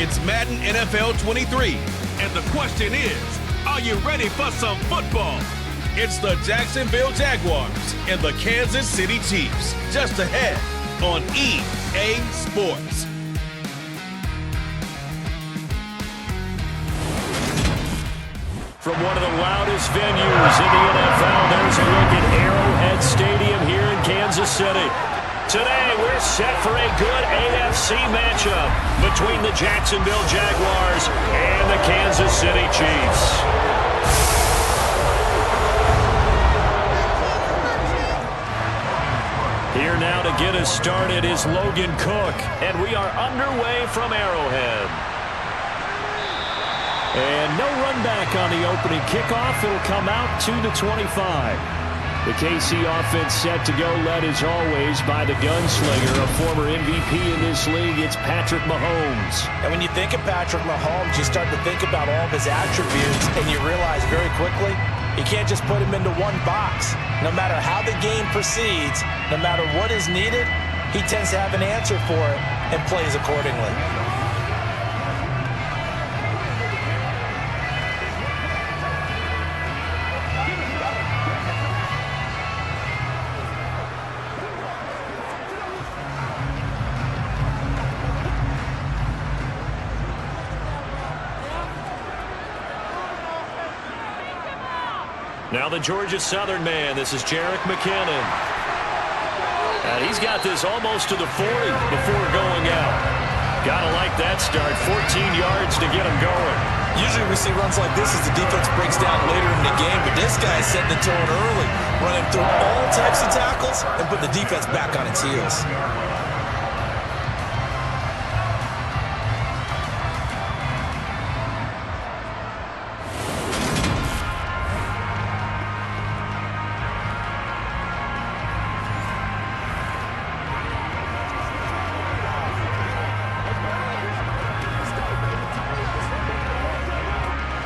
It's Madden NFL 23. And the question is, are you ready for some football? It's the Jacksonville Jaguars and the Kansas City Chiefs. Just ahead on EA Sports. From one of the loudest venues in the NFL, there's a look at Arrowhead Stadium here in Kansas City. Today, we're set for a good AFC matchup between the Jacksonville Jaguars and the Kansas City Chiefs. Here now to get us started is Logan Cook, and we are underway from Arrowhead. And no run back on the opening kickoff. It'll come out to the 25. The KC offense set to go, led as always by the gunslinger, a former MVP in this league. It's Patrick Mahomes. And when you think of Patrick Mahomes, you start to think about all of his attributes, and you realize very quickly, you can't just put him into one box. No matter how the game proceeds, no matter what is needed, he tends to have an answer for it and plays accordingly. Now the Georgia Southern man, this is Jerick McKinnon. And he's got this almost to the 40 before going out. Gotta like that start, 14 yards to get him going. Usually we see runs like this as the defense breaks down later in the game, but this guy is setting the tone early, running through all types of tackles and put the defense back on its heels.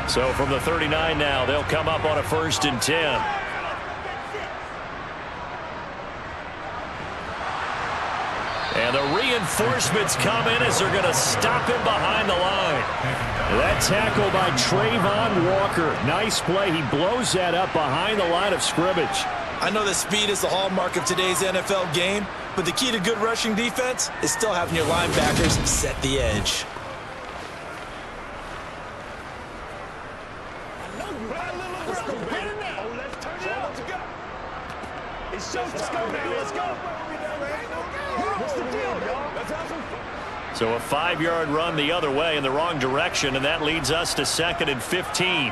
So from the 39 now, they'll come up on a 1st and 10. And the reinforcements come in as they're going to stop him behind the line. That tackle by Trayvon Walker. Nice play. He blows that up behind the line of scrimmage. I know that speed is the hallmark of today's NFL game, but the key to good rushing defense is still having your linebackers set the edge. So a 5-yard run the other way in the wrong direction, and that leads us to 2nd and 15.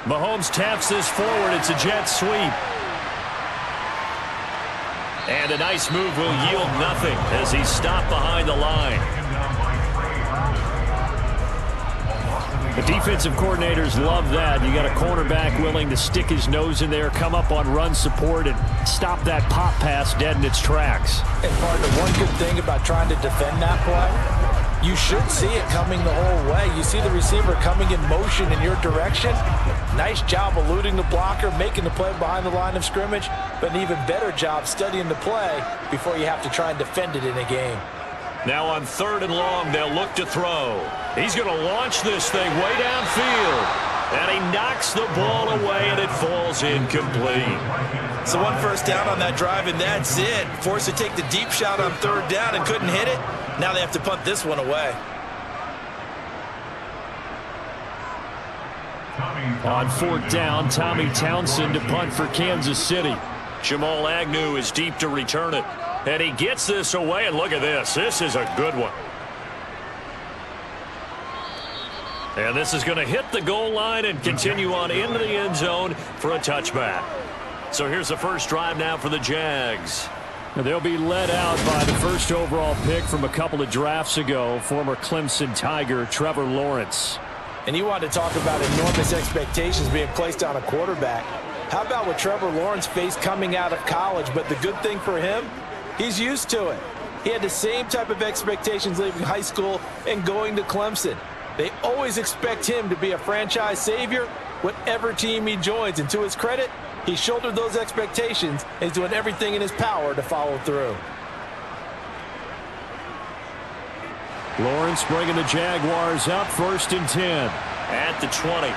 Mahomes taps this forward. It's a jet sweep. And a nice move will yield nothing as he's stopped behind the line. The defensive coordinators love that. You got a cornerback willing to stick his nose in there, come up on run support, and stop that pop pass dead in its tracks. And partner, one good thing about trying to defend that play, you should see it coming the whole way. You see the receiver coming in motion in your direction. Nice job eluding the blocker, making the play behind the line of scrimmage, but an even better job studying the play before you have to try and defend it in a game. Now on 3rd and long, they'll look to throw. He's going to launch this thing way downfield. And he knocks the ball away, and it falls incomplete. So 1 first down on that drive, and that's it. Forced to take the deep shot on 3rd down and couldn't hit it. Now they have to punt this one away. On 4th down, Tommy Townsend to punt for Kansas City. Jamal Agnew is deep to return it. And he gets this away, and look at this. This is a good one. And this is going to hit the goal line and continue on into the end zone for a touchback. So here's the first drive now for the Jags. And they'll be led out by the first overall pick from a couple of drafts ago, former Clemson Tiger Trevor Lawrence. And you want to talk about enormous expectations being placed on a quarterback. How about what Trevor Lawrence faced coming out of college? But the good thing for him, he's used to it. He had the same type of expectations leaving high school and going to Clemson. They always expect him to be a franchise savior, whatever team he joins. And to his credit, he shouldered those expectations and is doing everything in his power to follow through. Lawrence bringing the Jaguars up, 1st and 10. At the 20.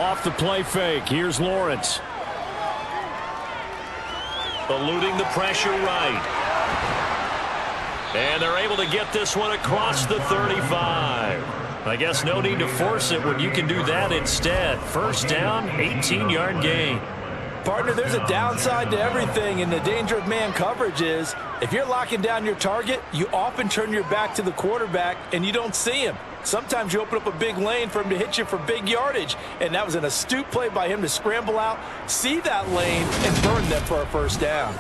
Off the play fake. Here's Lawrence. Eluding the pressure right. And they're able to get this one across the 35. I guess no need to force it when you can do that instead. 1st down, 18-yard gain. Partner, there's a downside to everything, and the danger of man coverage is if you're locking down your target, you often turn your back to the quarterback and you don't see him. Sometimes you open up a big lane for him to hit you for big yardage, and that was an astute play by him to scramble out, see that lane, and burn them for a 1st down.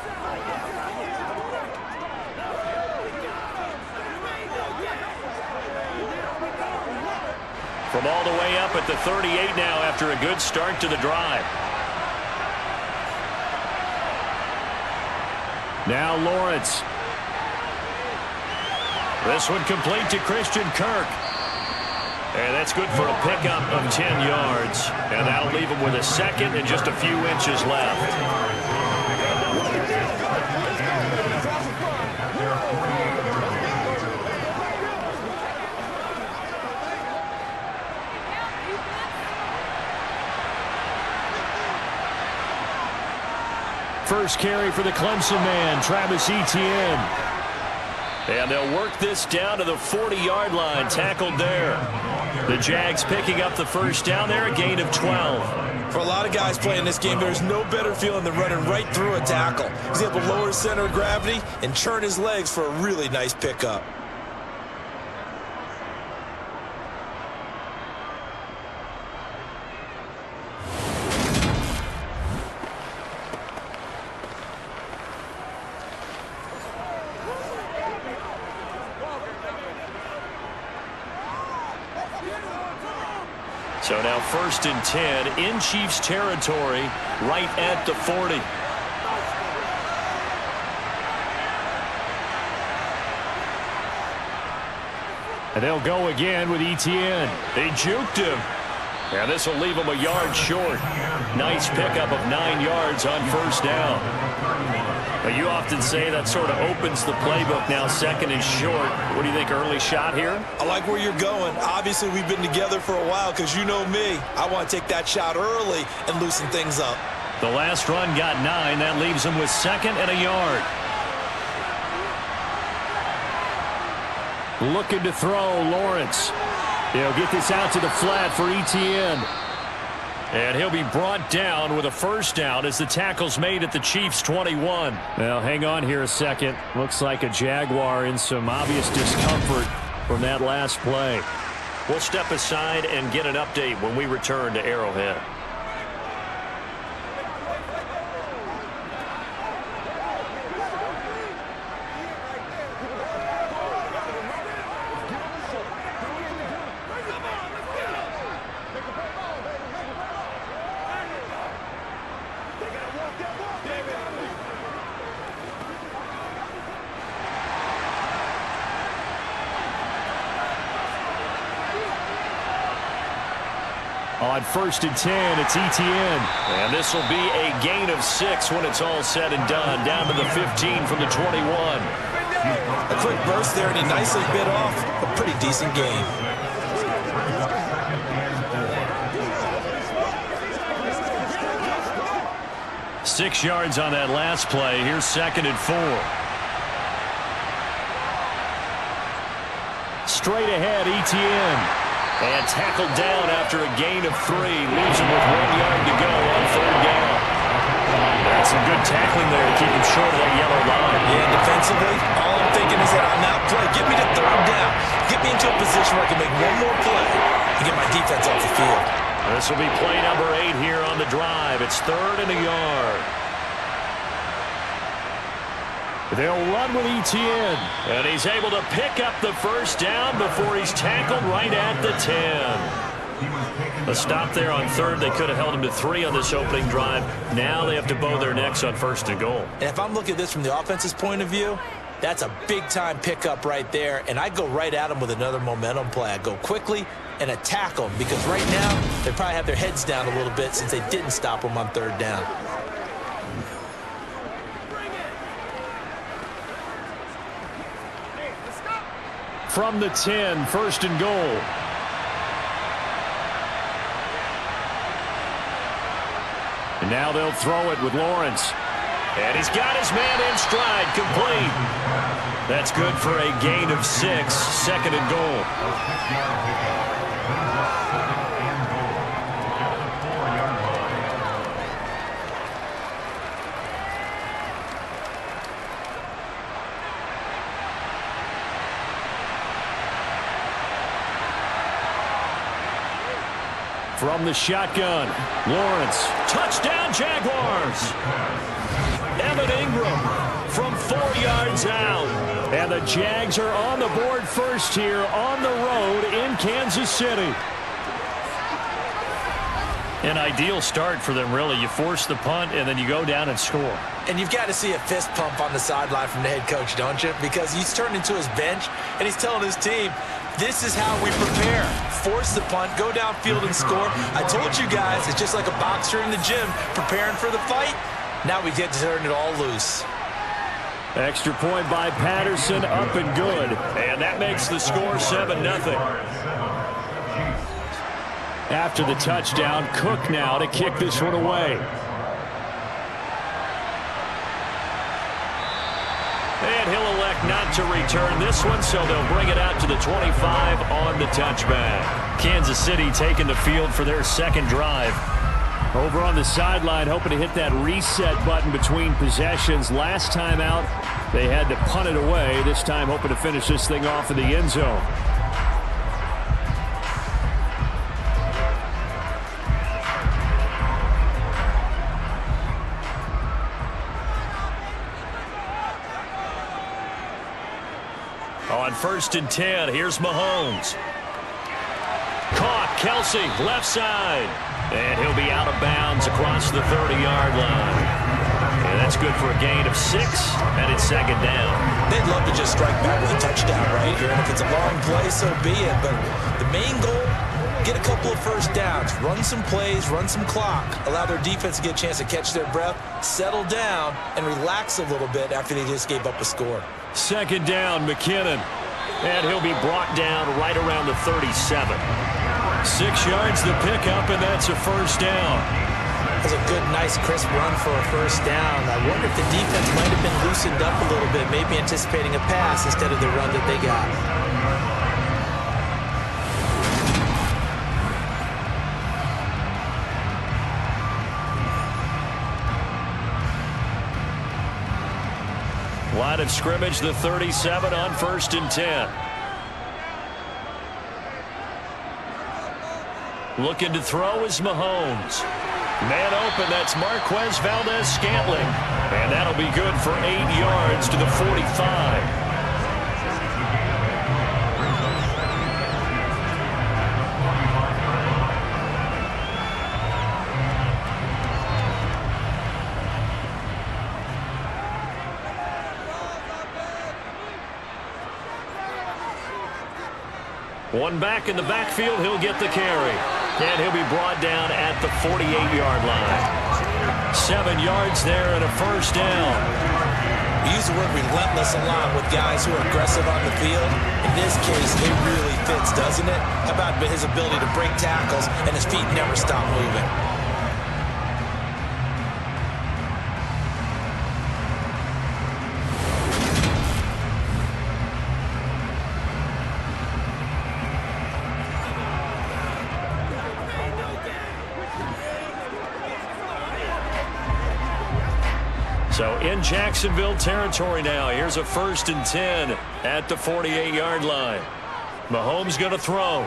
From all the way up at the 38 now after a good start to the drive. Now Lawrence. This one complete to Christian Kirk. And that's good for a pickup of 10 yards. And that'll leave him with a 2nd and just a few inches left. First carry for the Clemson man, Travis Etienne. And they'll work this down to the 40-yard line, tackled there. The Jags picking up the 1st down there, a gain of 12. For a lot of guys playing this game, there's no better feeling than running right through a tackle. He's able to lower his center of gravity and churn his legs for a really nice pickup. So now 1st and 10 in Chiefs territory, right at the 40. And they'll go again with Etienne. They juked him. And this will leave him a yard short. Nice pickup of 9 yards on 1st down. But you often say that sort of opens the playbook now, 2nd and short. What do you think, early shot here? I like where you're going. Obviously, we've been together for a while because you know me. I want to take that shot early and loosen things up. The last run got 9. That leaves him with 2nd and a yard. Looking to throw, Lawrence. He'll get this out to the flat for Etienne. And he'll be brought down with a 1st down as the tackle's made at the Chiefs' 21. Well, hang on here a second. Looks like a Jaguar in some obvious discomfort from that last play. We'll step aside and get an update when we return to Arrowhead. On 1st and 10, it's Etienne. And this will be a gain of 6 when it's all said and done. Down to the 15 from the 21. A quick burst there, and he nicely bit off a pretty decent gain. Six yards on that last play. Here's 2nd and 4. Straight ahead, Etienne. And tackled down after a gain of 3. Leaves him with 1 yard to go on 3rd down. That's some good tackling there to keep him short of that yellow line. Yeah, defensively, all I'm thinking is that on that play, get me to 3rd down. Get me into a position where I can make one more play and get my defense off the field. This will be play number 8 here on the drive. It's 3rd and a yard. They'll run with Etienne. And he's able to pick up the 1st down before he's tackled right at the 10. A stop there on 3rd. They could have held him to 3 on this opening drive. Now they have to bow their necks on 1st and goal. And if I'm looking at this from the offense's point of view, that's a big-time pickup right there. And I go right at him with another momentum play. I go quickly and attack them because right now they probably have their heads down a little bit since they didn't stop him on 3rd down. From the 10, first and goal. And now they'll throw it with Lawrence. And he's got his man in stride, complete. That's good for a gain of 6, second and goal. From the shotgun, Lawrence. Touchdown, Jaguars. Evan Ingram from 4 yards out. And the Jags are on the board first here on the road in Kansas City. An ideal start for them, really. You force the punt, and then you go down and score. And you've got to see a fist pump on the sideline from the head coach, don't you? Because he's turned into his bench, and he's telling his team, this is how we prepare. Force the punt, go downfield and score. I told you guys, it's just like a boxer in the gym preparing for the fight. Now we get to turn it all loose. Extra point by Patterson, up and good. And that makes the score 7-0. After the touchdown, Cook now to kick this one away. And he'll elect not to return this one, so they'll bring it out to the 25 on the touchback. Kansas City taking the field for their second drive. Over on the sideline, hoping to hit that reset button between possessions. Last time out, they had to punt it away. This time, hoping to finish this thing off in the end zone. On 1st and 10, here's Mahomes. Caught, Kelsey, left side. And he'll be out of bounds across the 30-yard line. And that's good for a gain of 6, and it's second down. They'd love to just strike back with a touchdown right here. And if it's a long play, so be it. But the main goal, get a couple of first downs. Run some plays, run some clock. Allow their defense to get a chance to catch their breath, settle down, and relax a little bit after they just gave up a score. Second down, McKinnon. And he'll be brought down right around the 37. 6 yards the pickup, and that's a first down. That's a good, nice, crisp run for a first down. I wonder if the defense might have been loosened up a little bit, maybe anticipating a pass instead of the run that they got. Line of scrimmage, the 37 on 1st and 10. Looking to throw is Mahomes. Man open, that's Marquez Valdez-Scantling. And that'll be good for 8 yards to the 45. One back in the backfield, he'll get the carry. And he'll be brought down at the 48-yard line. 7 yards there and a first down. We use the word relentless a lot with guys who are aggressive on the field. In this case, it really fits, doesn't it? How about his ability to break tackles and his feet never stop moving? So in Jacksonville territory now. Here's a 1st and 10 at the 48-yard line. Mahomes going to throw.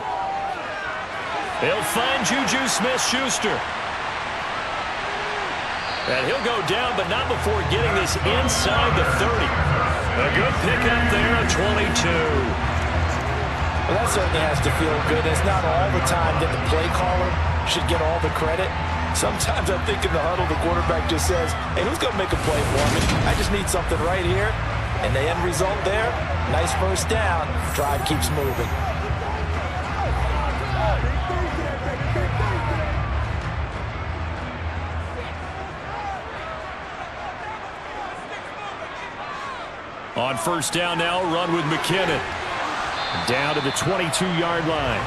They'll find Juju Smith-Schuster. And he'll go down, but not before getting this inside the 30. A good pickup there at 22. Well, that certainly has to feel good. It's not all the time that the play caller should get all the credit. Sometimes I think in the huddle, the quarterback just says, hey, who's going to make a play for me? I just need something right here. And the end result there, nice first down. Drive keeps moving. On 1st down now, run with McKinnon. Down to the 22-yard line.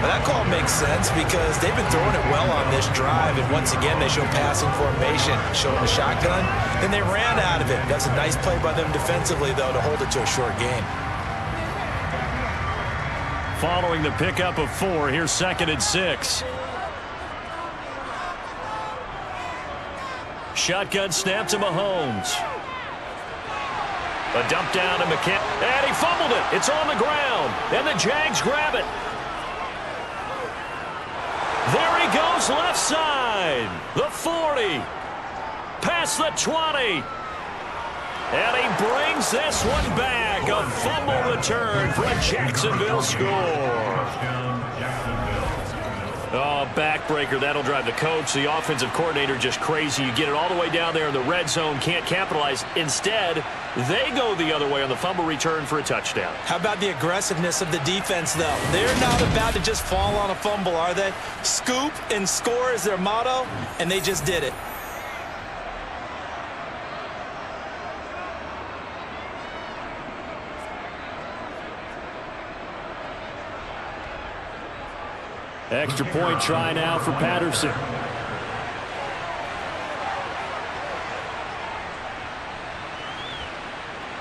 Well, that call makes sense because they've been throwing it well on this drive, and once again they show passing formation, showing the shotgun, then they ran out of it. That's a nice play by them defensively, though, to hold it to a short game. Following the pickup of 4, here's 2nd and 6. Shotgun snap to Mahomes. A dump down to McKinnon, and he fumbled it. It's on the ground, and the Jags grab it. There he goes, left side. The 40. Past the 20. And he brings this one back. A fumble return for a Jacksonville score. Oh, backbreaker. That'll drive the coach, the offensive coordinator, just crazy. You get it all the way down there in the red zone, can't capitalize. Instead, they go the other way on the fumble return for a touchdown. How about the aggressiveness of the defense, though? They're not about to just fall on a fumble, are they? Scoop and score is their motto, and they just did it. Extra point try now for Patterson.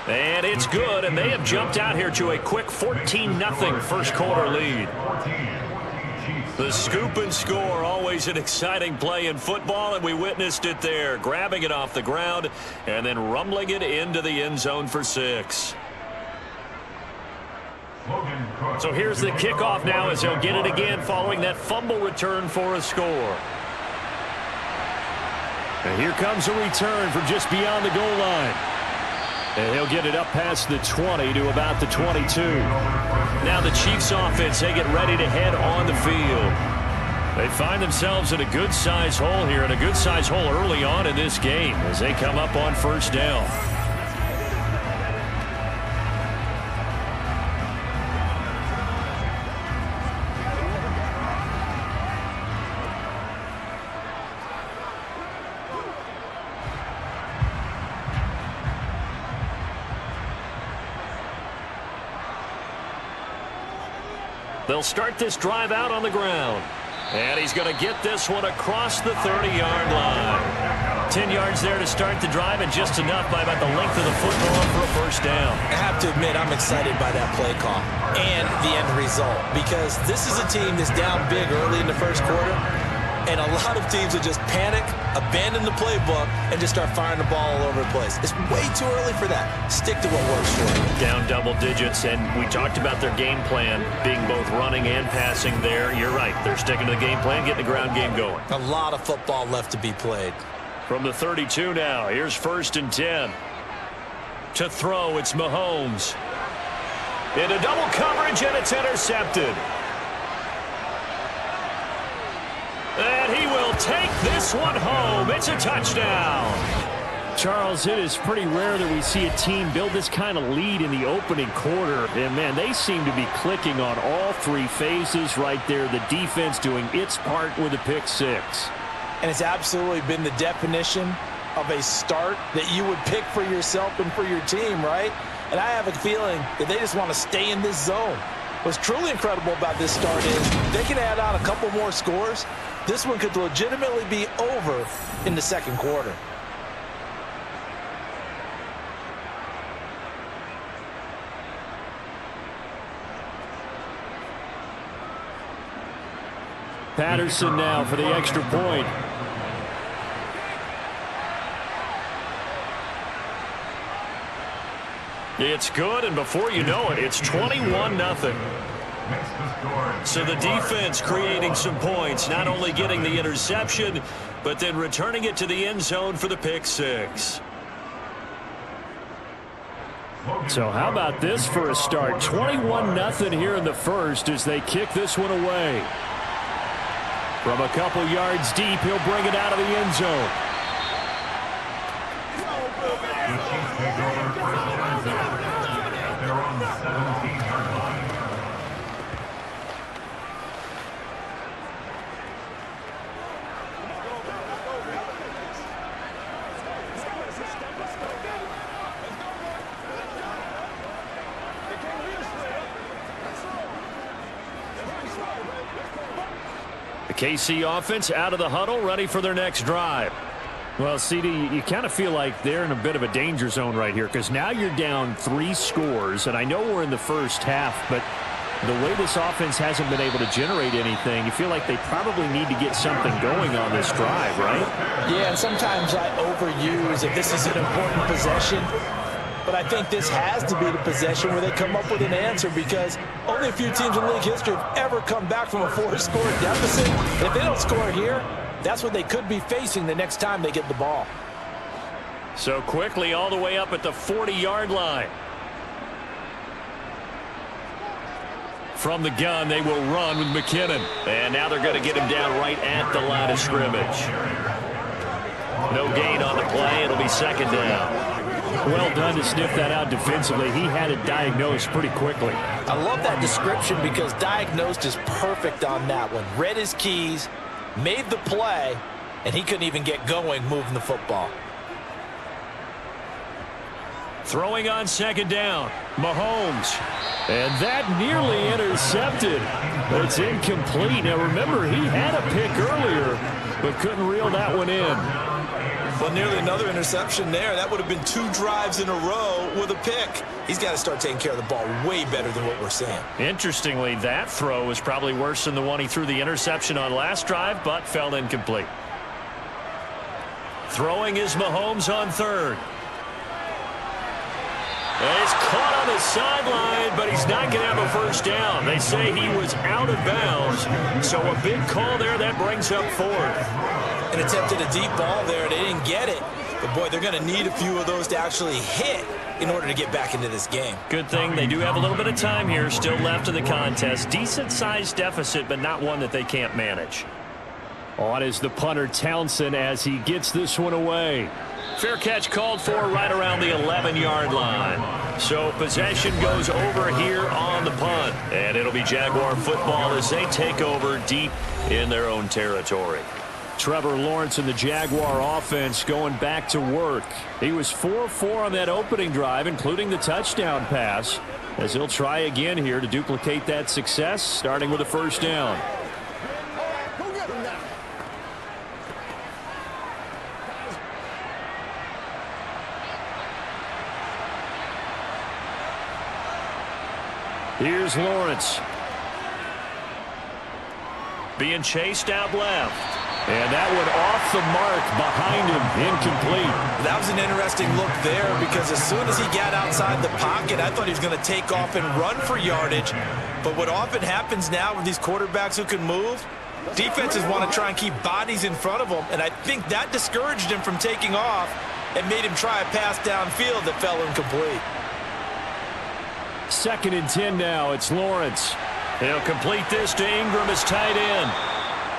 And it's good, and they have jumped out here to a quick 14-0 first quarter lead. The scoop and score, always an exciting play in football, and we witnessed it there, grabbing it off the ground and then rumbling it into the end zone for 6. So here's the kickoff now as he'll get it again following that fumble return for a score. And here comes a return from just beyond the goal line. And he'll get it up past the 20 to about the 22. Now the Chiefs offense, they get ready to head on the field. They find themselves in a good-sized hole here, and a good-sized hole early on in this game as they come up on first down. They'll start this drive out on the ground. And he's going to get this one across the 30-yard line. 10 yards there to start the drive, and just enough by about the length of the football for a first down. I have to admit, I'm excited by that play call and the end result, because this is a team that's down big early in the first quarter, and a lot of teams will just panic, abandon the playbook, and just start firing the ball all over the place. It's way too early for that. Stick to what works for you. Down double digits, and we talked about their game plan being both running and passing there. You're right. They're sticking to the game plan, getting the ground game going. A lot of football left to be played. From the 32 now, here's 1st and 10. To throw, it's Mahomes. Into double coverage, and it's intercepted. And he will take this one home. It's a touchdown. Charles, it is pretty rare that we see a team build this kind of lead in the opening quarter. And, man, they seem to be clicking on all 3 phases right there. The defense doing its part with a pick 6. And it's absolutely been the definition of a start that you would pick for yourself and for your team, right? And I have a feeling that they just want to stay in this zone. What's truly incredible about this start is they can add on a couple more scores. This one could legitimately be over in the second quarter. Patterson now for the extra point. It's good, and before you know it, it's 21-0. So the defense creating some points, not only getting the interception, but then returning it to the end zone for the pick 6. So how about this for a start? 21-0 here in the first as they kick this one away. From a couple yards deep, he'll bring it out of the end zone. They're on the 17-yard line. KC offense out of the huddle, ready for their next drive. Well, CD, you kind of feel like they're in a bit of a danger zone right here because now you're down 3 scores, and I know we're in the first half, but the way this offense hasn't been able to generate anything, you feel like they probably need to get something going on this drive, right? Yeah, and sometimes I overuse if this is an important possession, but I think this has to be the possession where they come up with an answer because only a few teams in league history have ever come back from a 4-score deficit. If they don't score here, that's what they could be facing the next time they get the ball. So quickly all the way up at the 40-yard line. From the gun, they will run with McKinnon. And now they're going to get him down right at the line of scrimmage. No gain on the play. It'll be second down. Well done to sniff that out defensively. He had it diagnosed pretty quickly. I love that description because diagnosed is perfect on that one. Read his keys, made the play, and he couldn't even get going moving the football. Throwing on second down, Mahomes. And that nearly intercepted. It's incomplete. Now remember, he had a pick earlier, but couldn't reel that one in. Well, nearly another interception there. That would have been 2 drives in a row with a pick. He's got to start taking care of the ball way better than what we're seeing. Interestingly, that throw was probably worse than the one he threw the interception on last drive, but fell incomplete. Throwing is Mahomes on third. And he's caught on the sideline, but he's not going to have a first down. They say he was out of bounds, so a big call there. That brings up 4th. And attempted a deep ball there. They didn't get it. But, boy, they're going to need a few of those to actually hit in order to get back into this game. Good thing they do have a little bit of time here still left in the contest. Decent-sized deficit, but not one that they can't manage. On is the punter Townsend as he gets this one away. Fair catch called for right around the 11-yard line. So possession goes over here on the punt. And it'll be Jaguar football as they take over deep in their own territory. Trevor Lawrence and the Jaguar offense going back to work. He was 4-4 on that opening drive, including the touchdown pass, as he'll try again here to duplicate that success, starting with a first down. Here's Lawrence. Being chased out left. And that one off the mark behind him, incomplete. That was an interesting look there because as soon as he got outside the pocket, I thought he was going to take off and run for yardage. But what often happens now with these quarterbacks who can move, defenses want to try and keep bodies in front of them. And I think that discouraged him from taking off and made him try a pass downfield that fell incomplete. 2nd and 10 now. It's Lawrence. He'll complete this to Ingram as tight end.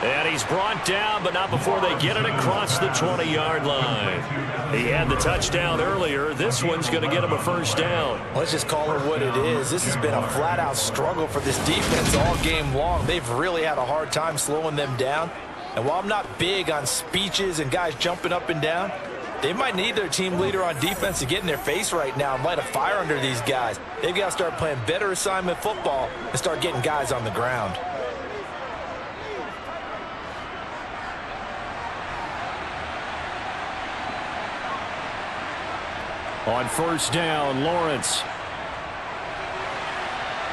And he's brought down, but not before they get it across the 20-yard line. He had the touchdown earlier. This one's going to get him a first down. Let's just call it what it is. This has been a flat-out struggle for this defense all game long. They've really had a hard time slowing them down. And while I'm not big on speeches and guys jumping up and down, they might need their team leader on defense to get in their face right now and light a fire under these guys. They've got to start playing better assignment football and start getting guys on the ground. On first down, Lawrence.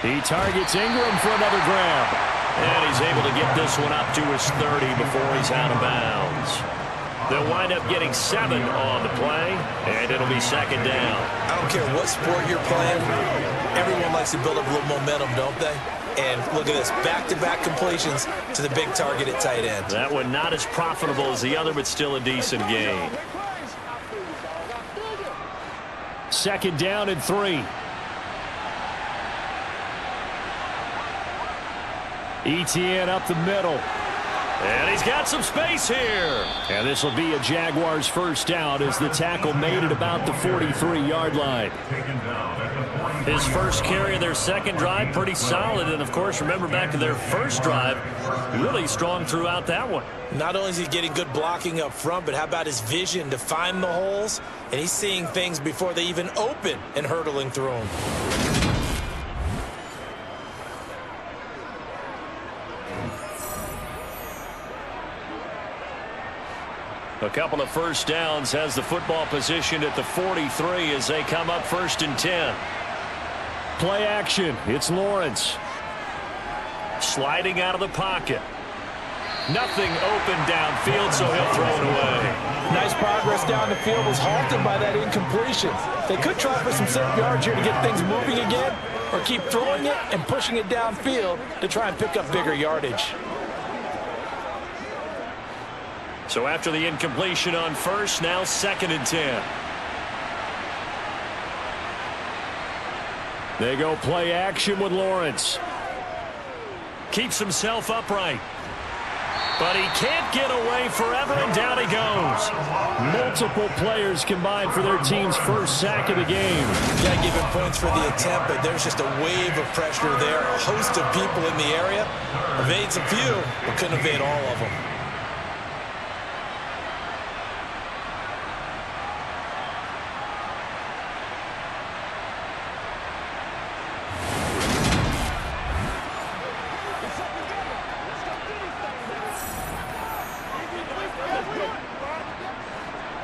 He targets Ingram for another grab. And he's able to get this one up to his 30 before he's out of bounds. They'll wind up getting 7 on the play, and it'll be second down. I don't care what sport you're playing. Everyone likes to build up a little momentum, don't they? And look at this, back-to-back completions to the big target at tight end. That one not as profitable as the other, but still a decent gain. 2nd down and 3. ETN up the middle. And he's got some space here. And this will be a Jaguars first down as the tackle made it about the 43-yard line. His first carry of their second drive, pretty solid. And, of course, remember back to their first drive, really strong throughout that one. Not only is he getting good blocking up front, but how about his vision to find the holes? And he's seeing things before they even open and hurdling through them. A couple of first downs, has the football positioned at the 43 as they come up 1st and 10. Play action. It's Lawrence. Sliding out of the pocket. Nothing open downfield, so he'll throw it away. Nice progress down the field, was halted by that incompletion. They could try for some safe yards here to get things moving again, or keep throwing it and pushing it downfield to try and pick up bigger yardage. So after the incompletion on first, now 2nd and 10. They go play action with Lawrence. Keeps himself upright. But he can't get away forever, and down he goes. Multiple players combined for their team's first sack of the game. You got to give him points for the attempt, but there's just a wave of pressure there. A host of people in the area. Evades a few, but couldn't evade all of them.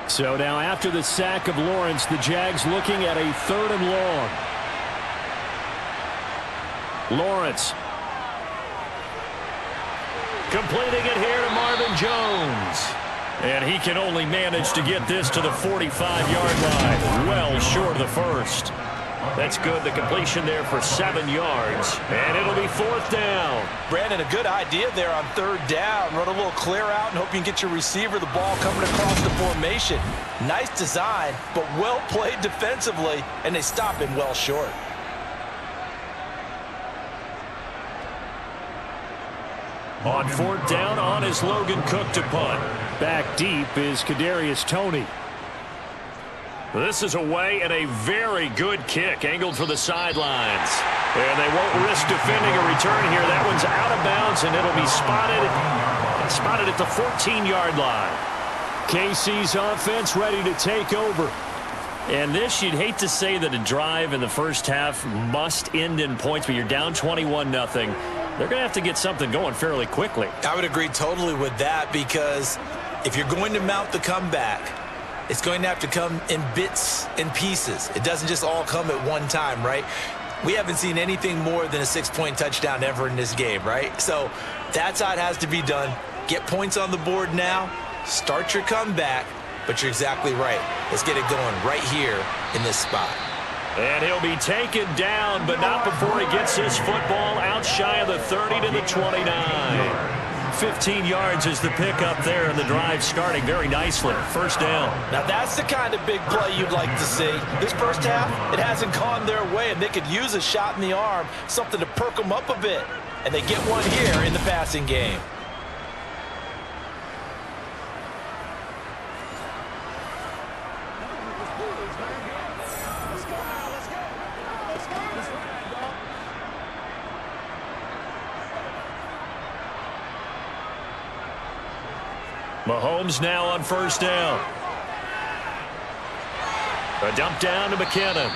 So now after the sack of Lawrence, the Jags looking at a 3rd and long. Lawrence. Completing it here to Marvin Jones. And he can only manage to get this to the 45-yard line. Well short of the first. That's good. The completion there for 7 yards. And it'll be 4th down. Brandon, a good idea there on 3rd down. Run a little clear out and hope you can get your receiver the ball coming across the formation. Nice design, but well played defensively, and they stop him well short. On 4th down, on is Logan Cook to punt. Back deep is Kadarius Toney. This is away and a very good kick, angled for the sidelines. And they won't risk defending a return here. That one's out of bounds, and it'll be spotted at the 14-yard line. KC's offense ready to take over. And this, you'd hate to say that a drive in the first half must end in points, but you're down 21-0. They're going to have to get something going fairly quickly. I would agree totally with that, because if you're going to mount the comeback, it's going to have to come in bits and pieces. It doesn't just all come at one time, right? We haven't seen anything more than a 6-point touchdown ever in this game, right? So that's how it has to be done. Get points on the board now. Start your comeback. But you're exactly right. Let's get it going right here in this spot. And he'll be taken down, but not before he gets his football out shy of the 30 to the 29. 15 yards is the pickup there, and the drive starting very nicely. 1st down. Now that's the kind of big play you'd like to see. This first half, it hasn't gone their way, and they could use a shot in the arm, something to perk them up a bit. And they get one here in the passing game. Mahomes now on 1st down. A dump down to McKinnon.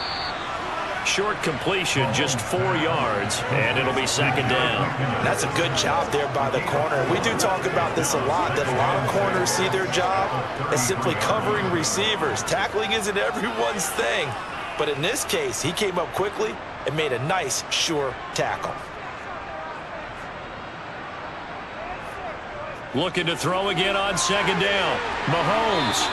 Short completion, just 4 yards, and it'll be 2nd down. That's a good job there by the corner. We do talk about this a lot, that a lot of corners see their job as simply covering receivers. Tackling isn't everyone's thing. But in this case, he came up quickly and made a nice, sure tackle. Looking to throw again on 2nd down. Mahomes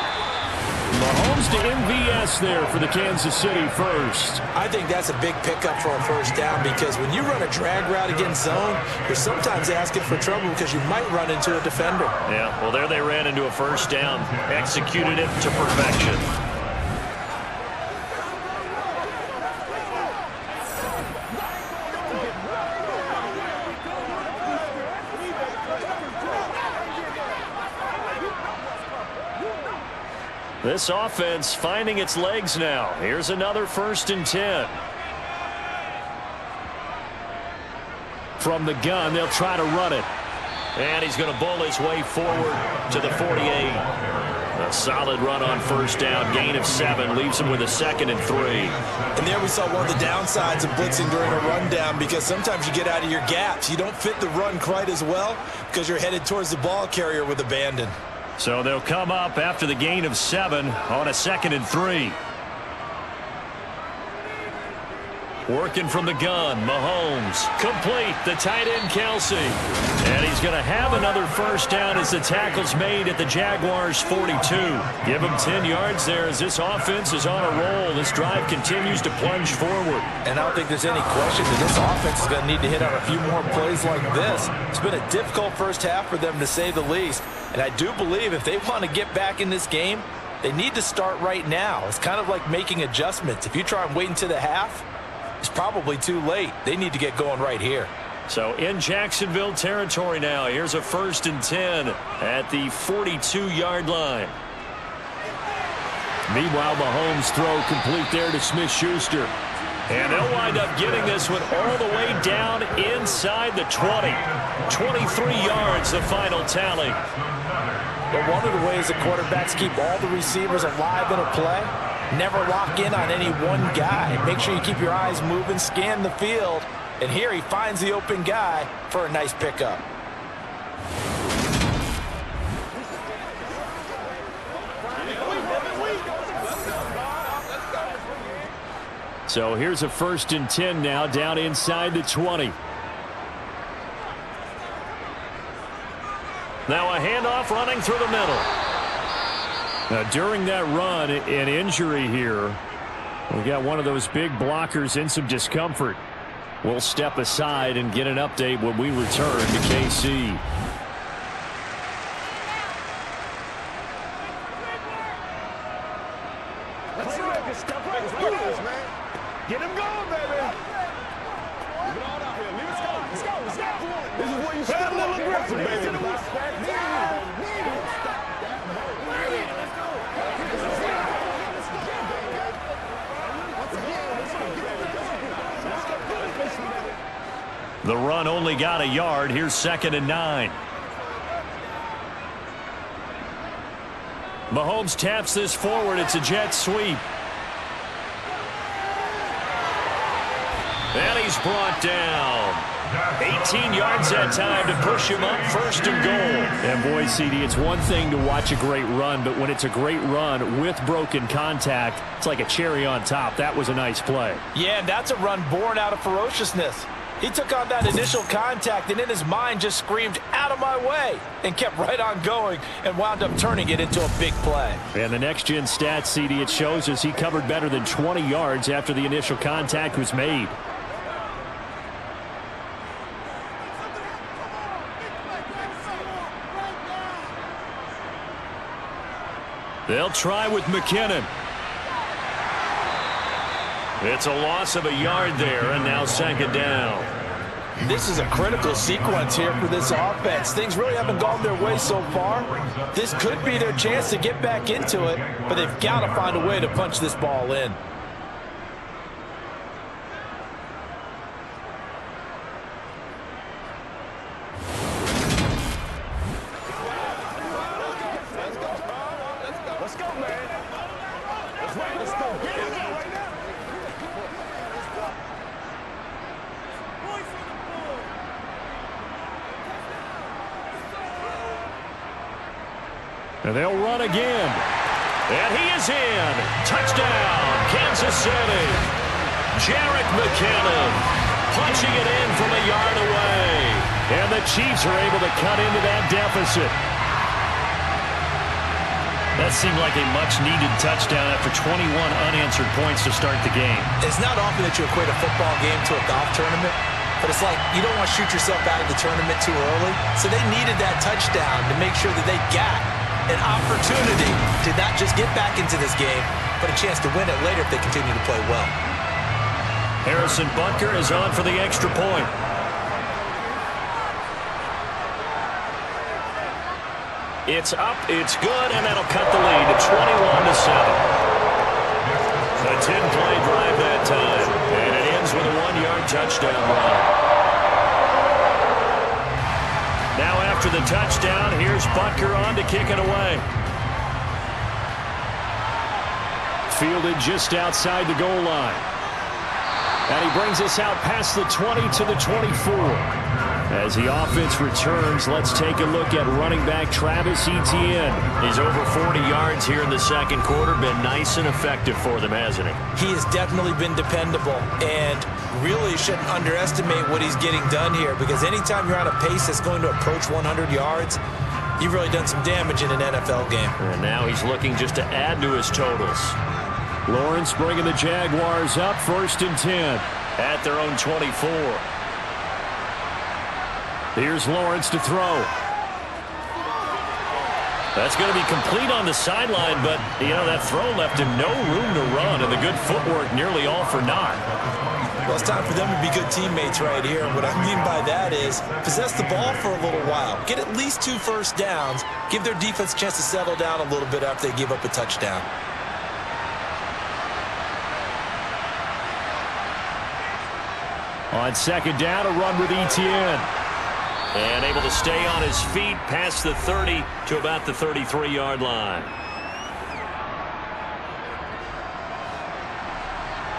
to MVS there for the Kansas City first. I think that's a big pickup for a 1st down, because when you run a drag route against zone, you're sometimes asking for trouble because you might run into a defender. Yeah, well, there they ran into a 1st down. Executed it to perfection. This offense finding its legs now. Here's another 1st and 10. From the gun, they'll try to run it. And he's going to bull his way forward to the 48. A solid run on 1st down. Gain of 7 leaves him with a 2nd and 3. And there we saw one of the downsides of blitzing during a rundown, because sometimes you get out of your gaps. You don't fit the run quite as well because you're headed towards the ball carrier with abandon. So they'll come up after the gain of 7 on a 2nd and 3. Working from the gun, Mahomes. Complete, the tight end, Kelsey. And he's going to have another first down as the tackle's made at the Jaguars' 42. Give him 10 yards there as this offense is on a roll. This drive continues to plunge forward. And I don't think there's any question that this offense is going to need to hit on a few more plays like this. It's been a difficult first half for them, to say the least. And I do believe if they want to get back in this game, they need to start right now. It's kind of like making adjustments. If you try and wait until the half, it's probably too late. They need to get going right here. So in Jacksonville territory now. Here's a 1st and 10 at the 42-yard line. Meanwhile, Mahomes' throw complete there to Smith-Schuster. And they'll wind up getting this one all the way down inside the 20. 23 yards, the final tally. But one of the ways the quarterbacks keep all the receivers alive in a play, never lock in on any one guy. Make sure you keep your eyes moving, scan the field. And here he finds the open guy for a nice pickup. So here's a 1st and 10 now down inside the 20. Now a handoff running through the middle. Now, during that run, an injury here. We got one of those big blockers in some discomfort. We'll step aside and get an update when we return to KC. Get him going, baby. Leave it all out here. Let's go. Let's go. Let's go. This is where you step a little aggressive, baby. The run only got a yard. Here's 2nd and 9. Mahomes taps this forward. It's a jet sweep. And he's brought down. 18 yards that time to push him up 1st and goal. And boy, CD, it's one thing to watch a great run, but when it's a great run with broken contact, it's like a cherry on top. That was a nice play. Yeah, and that's a run born out of ferociousness. He took on that initial contact and in his mind just screamed, "Out of my way," and kept right on going and wound up turning it into a big play. And the next-gen stats, CD, it shows us he covered better than 20 yards after the initial contact was made. They'll try with McKinnon. It's a loss of a yard there, and now 2nd down. This is a critical sequence here for this offense. Things really haven't gone their way so far. This could be their chance to get back into it, but they've got to find a way to punch this ball in. Let's go, man. Let's go. Get it right now. And they'll run again. And he is in. Touchdown, Kansas City. Jerick McKinnon punching it in from a yard away. And the Chiefs are able to cut into that deficit. That seemed like a much-needed touchdown after 21 unanswered points to start the game. It's not often that you equate a football game to a golf tournament, but it's like you don't want to shoot yourself out of the tournament too early. So they needed that touchdown to make sure that they got an opportunity to not just get back into this game, but a chance to win it later if they continue to play well. Harrison Butker is on for the extra point. It's up, it's good, and that'll cut the lead to 21-7. A 10-play drive that time, and it ends with a 1-yard touchdown run. Now after the touchdown, here's Butker on to kick it away. Fielded just outside the goal line. And he brings us out past the 20 to the 24. As the offense returns, let's take a look at running back Travis Etienne. He's over 40 yards here in the second quarter. Been nice and effective for them, hasn't he? He has definitely been dependable, and really shouldn't underestimate what he's getting done here, because anytime you're on a pace that's going to approach 100 yards, you've really done some damage in an NFL game. And now he's looking just to add to his totals. Lawrence bringing the Jaguars up, 1st and 10. At their own 24. Here's Lawrence to throw. That's going to be complete on the sideline, but, that throw left him no room to run, and the good footwork nearly all for naught. Well, it's time for them to be good teammates right here. And what I mean by that is possess the ball for a little while. Get at least 2 first downs. Give their defense a chance to settle down a little bit after they give up a touchdown. On 2nd down, a run with Etienne. And able to stay on his feet past the 30 to about the 33-yard line.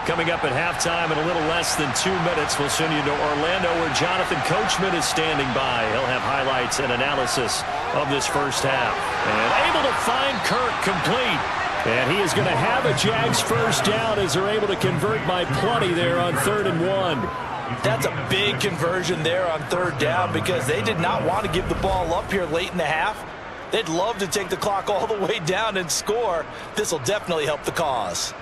Coming up at halftime in a little less than 2 minutes, we'll send you to Orlando where Jonathan Coachman is standing by. He'll have highlights and analysis of this first half. And able to find Kirk complete. And he is going to have a Jags first down as they're able to convert by plenty there on 3rd and 1. That's a big conversion there on 3rd down, because they did not want to give the ball up here late in the half. They'd love to take the clock all the way down and score. This will definitely help the cause.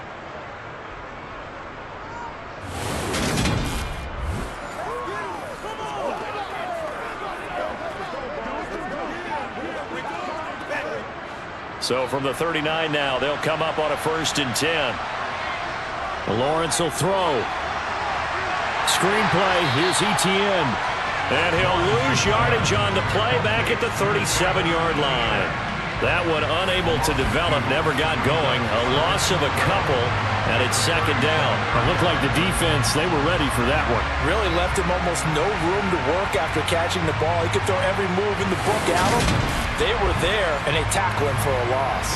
So from the 39 now, they'll come up on a 1st and 10. Lawrence will throw. Screenplay, here's Etienne. And he'll lose yardage on the play back at the 37-yard line. That one unable to develop, never got going. A loss of a couple, and it's 2nd down. It looked like the defense, they were ready for that one. Really left him almost no room to work after catching the ball. He could throw every move in the book at him. They were there, and they tackle him for a loss.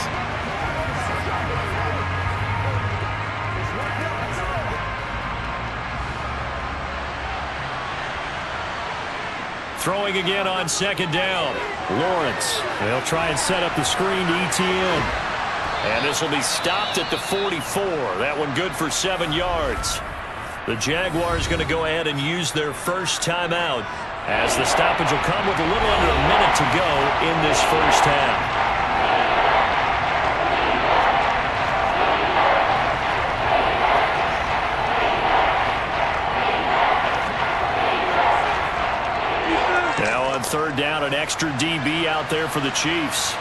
Throwing again on 2nd down. Lawrence, they'll try and set up the screen to Etienne. And this will be stopped at the 44. That one good for 7 yards. The Jaguars going to go ahead and use their first timeout, as the stoppage will come with a little under a minute to go in this first half. Now on 3rd down, an extra DB out there for the Chiefs.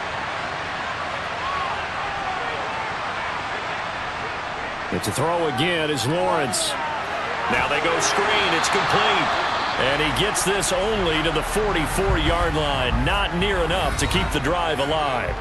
It's a throw again is Lawrence. Now they go screen. It's complete. And he gets this only to the 44-yard line. Not near enough to keep the drive alive.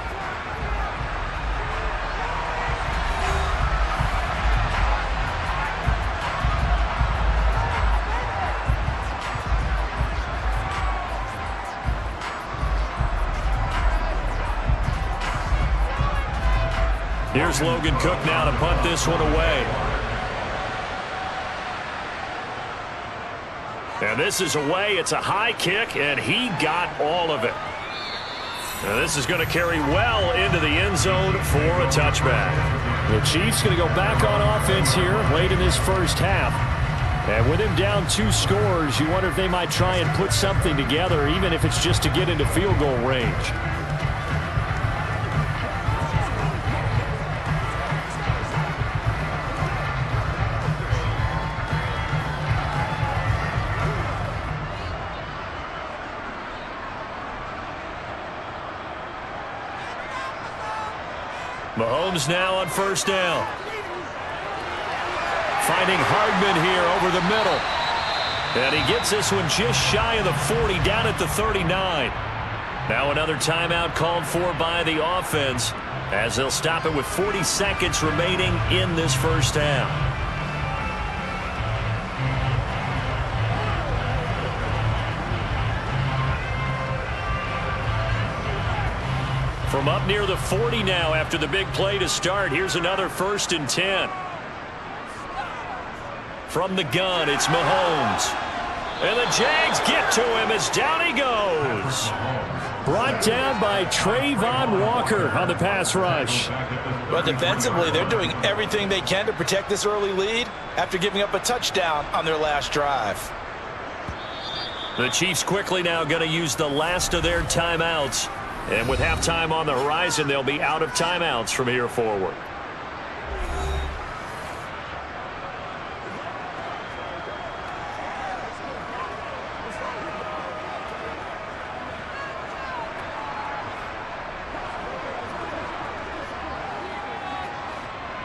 Here's Logan Cook now to punt this one away. And this is away. It's a high kick, and he got all of it. Now this is going to carry well into the end zone for a touchback. The Chiefs going to go back on offense here late in this first half. And with him down 2 scores, you wonder if they might try and put something together, even if it's just to get into field goal range. Mahomes now on 1st down. Finding Hardman here over the middle. And he gets this one just shy of the 40, down at the 39. Now another timeout called for by the offense, as they'll stop it with 40 seconds remaining in this first half. From up near the 40 now after the big play to start. Here's another 1st and 10. From the gun, it's Mahomes. And the Jags get back to him as down he goes. Brought down by Trayvon Walker on the pass rush. But defensively, they're doing everything they can to protect this early lead after giving up a touchdown on their last drive. The Chiefs quickly now going to use the last of their timeouts. And with halftime on the horizon, they'll be out of timeouts from here forward.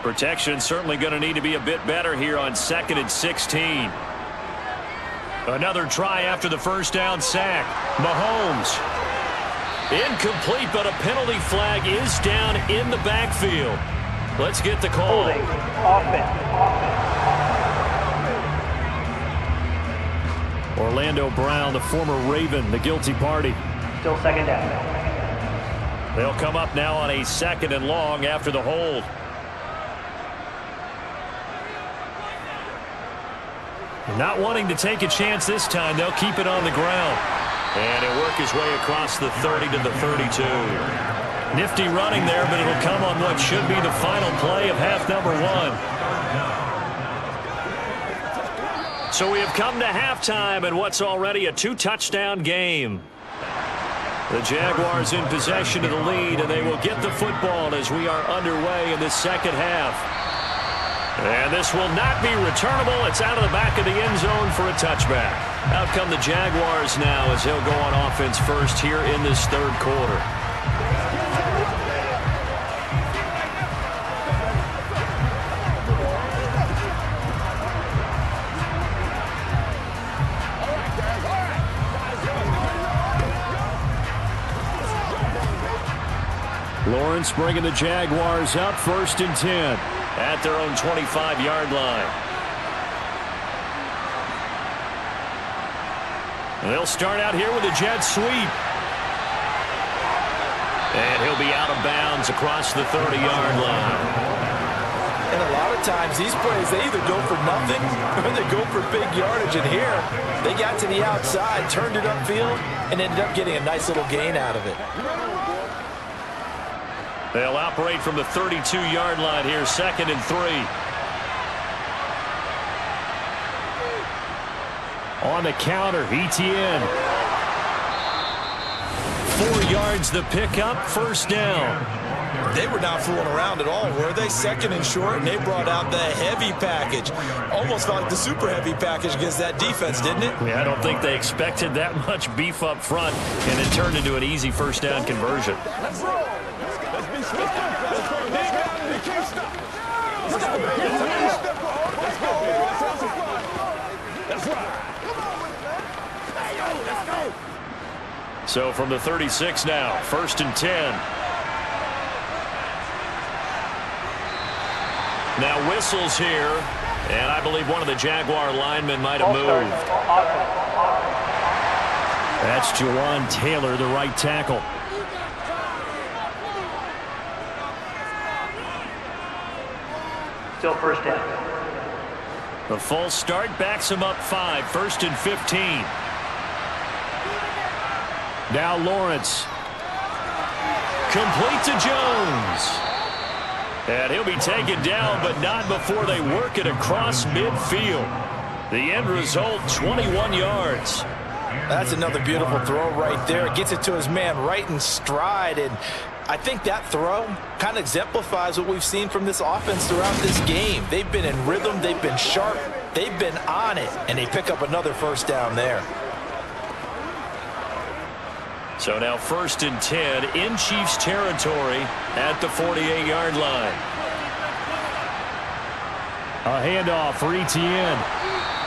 Protection certainly going to need to be a bit better here on 2nd and 16. Another try after the first down sack. Mahomes. Incomplete, but a penalty flag is down in the backfield. Let's get the call. Orlando Brown, the former Raven, the guilty party. Still second down. They'll come up now on a 2nd and long after the hold. Not wanting to take a chance this time, they'll keep it on the ground. And it'll work his way across the 30 to the 32. Nifty running there, but it'll come on what should be the final play of half number 1. So we have come to halftime and what's already a 2-touchdown game. The Jaguars in possession of the lead, and they will get the football as we are underway in the second half. And this will not be returnable. It's out of the back of the end zone for a touchback. Out come the Jaguars now as they'll go on offense first here in this third quarter. Lawrence bringing the Jaguars up 1st and 10. At their own 25-yard line. And they'll start out here with a jet sweep. And he'll be out of bounds across the 30-yard line. And a lot of times, these plays, they either go for nothing or they go for big yardage. And here, they got to the outside, turned it upfield, and ended up getting a nice little gain out of it. They'll operate from the 32-yard line here, 2nd and 3. On the counter, ETN. 4 yards the pickup, 1st down. They were not fooling around at all, were they? 2nd and short, and they brought out the heavy package. Almost felt like the super heavy package against that defense, didn't it? Yeah, I don't think they expected that much beef up front, and it turned into an easy 1st down conversion. Let's roll. Let's be swift. Let's go. They can't stop. Let's go. Let's go. Let's ride. Let's go. So from the 36 now, 1st and 10. Now whistles here, and I believe one of the Jaguar linemen might have moved. That's Jawan Taylor, the right tackle. Still 1st down. The false start backs him up 5, 1st and 15. Now Lawrence. Complete to Jones. And he'll be taken down, but not before they work it across midfield. The end result, 21 yards. That's another beautiful throw right there. It gets it to his man right in stride, and I think that throw kind of exemplifies what we've seen from this offense throughout this game. They've been in rhythm, they've been sharp, they've been on it, and they pick up another 1st down there. So now 1st and 10 in Chiefs territory at the 48-yard line. A handoff for ETN.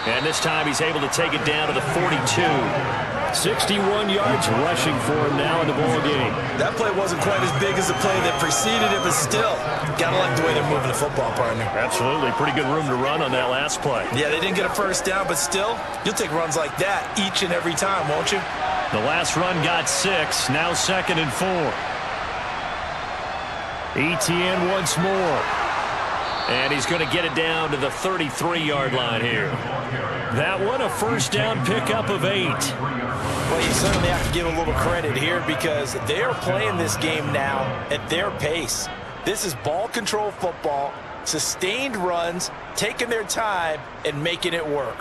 And this time he's able to take it down to the 42. 61 yards rushing for him now in the ball game. That play wasn't quite as big as the play that preceded it, but still, gotta like the way they're moving the football, partner. Absolutely. Pretty good room to run on that last play. Yeah, they didn't get a 1st down, but still, you'll take runs like that each and every time, won't you? The last run got 6, now 2nd and 4. ETN once more. And he's going to get it down to the 33-yard line here. That one, a first down pickup of 8. Well, you certainly have to give a little credit here because they're playing this game now at their pace. This is ball control football, sustained runs, taking their time, and making it work.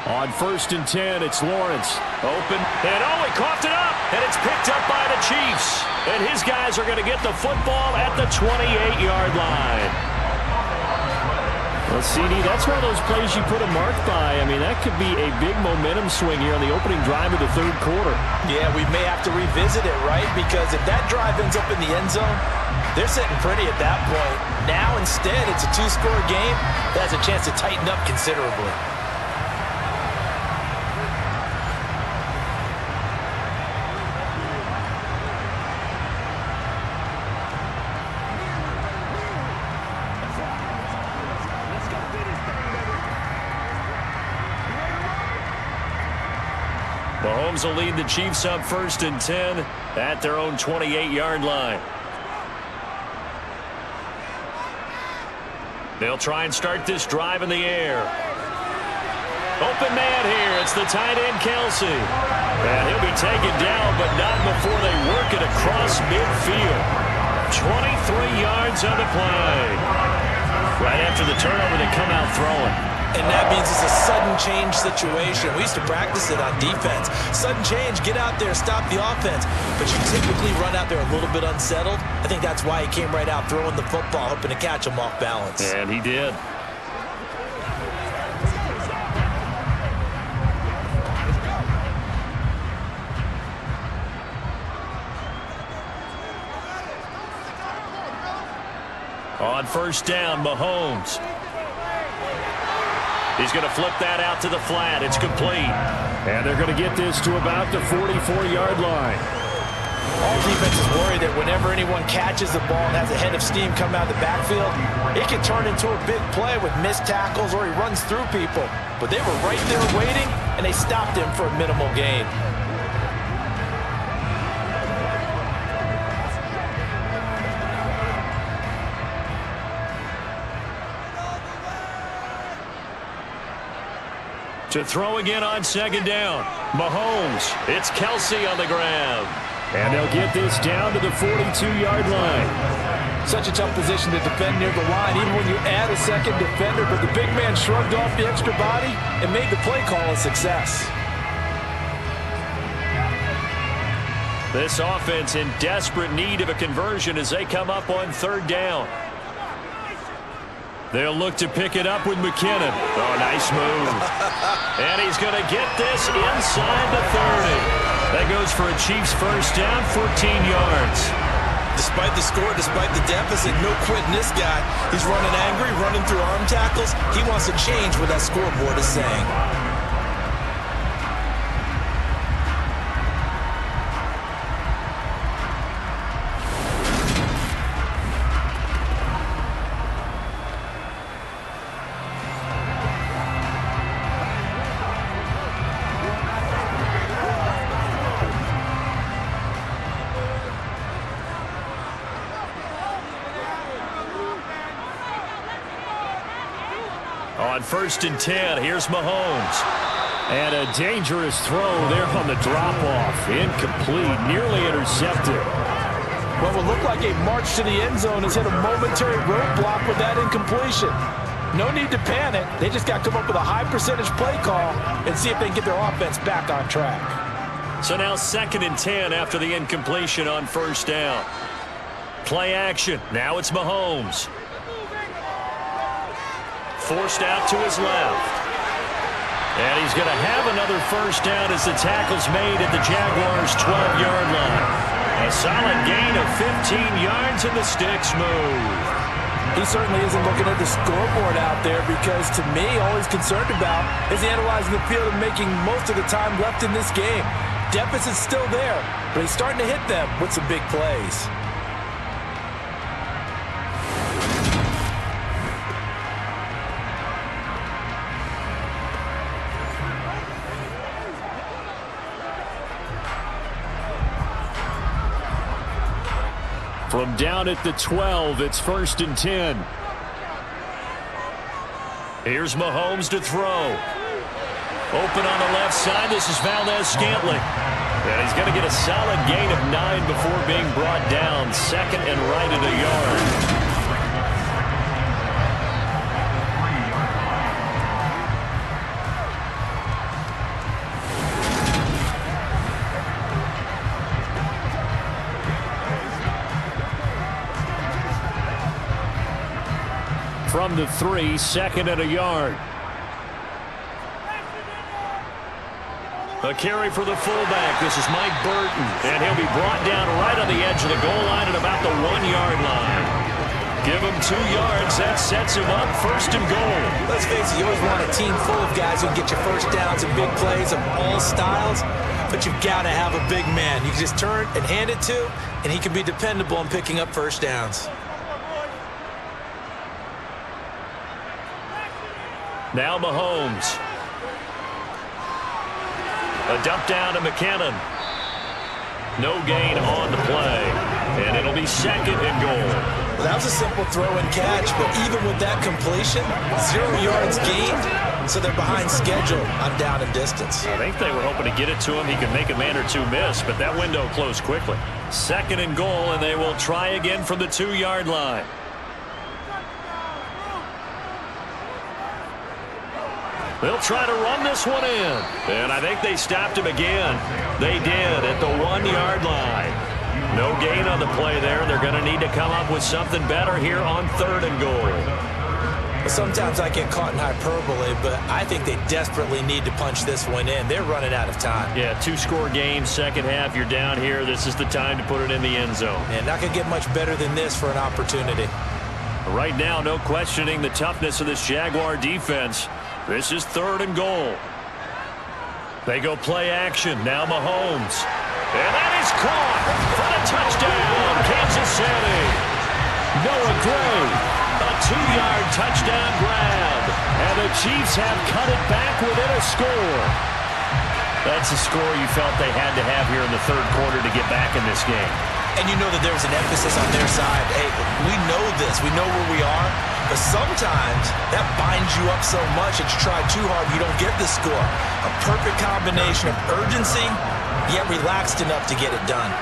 On 1st and 10, it's Lawrence. Open. And he coughed it up. And it's picked up by the Chiefs. And his guys are going to get the football at the 28-yard line. Well, CD, that's one of those plays you put a mark by. I mean, that could be a big momentum swing here on the opening drive of the third quarter. Yeah, we may have to revisit it, right? Because if that drive ends up in the end zone, they're sitting pretty at that point. Now, instead, it's a 2-score game that has a chance to tighten up considerably. Mahomes will lead the Chiefs up 1st and 10 at their own 28-yard line. They'll try and start this drive in the air. Open man here. It's the tight end, Kelsey. And he'll be taken down, but not before they work it across midfield. 23 yards on the play. Right after the turnover, they come out throwing. And that means it's a sudden change situation. We used to practice it on defense. Sudden change, get out there, stop the offense. But you typically run out there a little bit unsettled. I think that's why he came right out throwing the football, hoping to catch him off balance. And he did. On 1st down, Mahomes. He's going to flip that out to the flat. It's complete. And they're going to get this to about the 44-yard line. All defenses worry that whenever anyone catches the ball and has a head of steam come out of the backfield, it can turn into a big play with missed tackles or he runs through people. But they were right there waiting, and they stopped him for a minimal gain. To throw again on 2nd down. Mahomes. It's Kelsey on the ground. And they'll get this down to the 42-yard line. Such a tough position to defend near the line, even when you add a second defender. But the big man shrugged off the extra body and made the play call a success. This offense in desperate need of a conversion as they come up on 3rd down. They'll look to pick it up with McKinnon. Oh, nice move. And he's going to get this inside the 30. That goes for a Chiefs first down, 14 yards. Despite the score, despite the deficit, no quitting this guy. He's running angry, running through arm tackles. He wants to change what that scoreboard is saying. On 1st and 10, here's Mahomes. And a dangerous throw there on the drop-off. Incomplete, nearly intercepted. What will look like a march to the end zone has hit a momentary roadblock with that incompletion. No need to panic. They just got to come up with a high percentage play call and see if they can get their offense back on track. So now 2nd and 10 after the incompletion on 1st down. Play action. Now it's Mahomes. Forced out to his left. And he's going to have another first down as the tackle's made at the Jaguars' 12-yard line. A solid gain of 15 yards and the sticks move. He certainly isn't looking at the scoreboard out there because, to me, all he's concerned about is analyzing the field and making most of the time left in this game. Deficit's still there, but he's starting to hit them with some big plays. From down at the 12, it's 1st and 10. Here's Mahomes to throw. Open on the left side. This is Valdez-Scantling. And he's going to get a solid gain of 9 before being brought down. 2nd and right at a yard. From the 3, 2nd and a yard. A carry for the fullback. This is Mike Burton. And he'll be brought down right on the edge of the goal line at about the 1-yard line. Give him 2 yards. That sets him up 1st and goal. Let's face it, you always want a team full of guys who can get you first downs and big plays of all styles. But you've got to have a big man. You can just turn and hand it to, and he can be dependable in picking up first downs. Now Mahomes. A dump down to McKinnon. No gain on the play. And it'll be 2nd and goal. Well, that was a simple throw and catch, but even with that completion, 0 yards gained, so they're behind schedule on down and distance. I think they were hoping to get it to him. He could make a man or two miss, but that window closed quickly. 2nd and goal, and they will try again from the 2-yard line. They'll try to run this one in. And I think they stopped him again. They did at the 1-yard line. No gain on the play there. They're going to need to come up with something better here on 3rd and goal. Sometimes I get caught in hyperbole, but I think they desperately need to punch this one in. They're running out of time. Yeah, 2-score game, second half. You're down here. This is the time to put it in the end zone. And not going to get much better than this for an opportunity. Right now, no questioning the toughness of this Jaguar defense. This is 3rd and goal. They go play action. Now Mahomes. And that is caught for the touchdown, Kansas City. Noah Gray, a 2-yard touchdown grab. And the Chiefs have cut it back within a score. That's a score you felt they had to have here in the 3rd quarter to get back in this game. And you know that there was an emphasis on their side. Hey, we know this. We know where we are. But sometimes that binds you up so much that you try too hard, you don't get the score. A perfect combination of urgency, yet relaxed enough to get it done.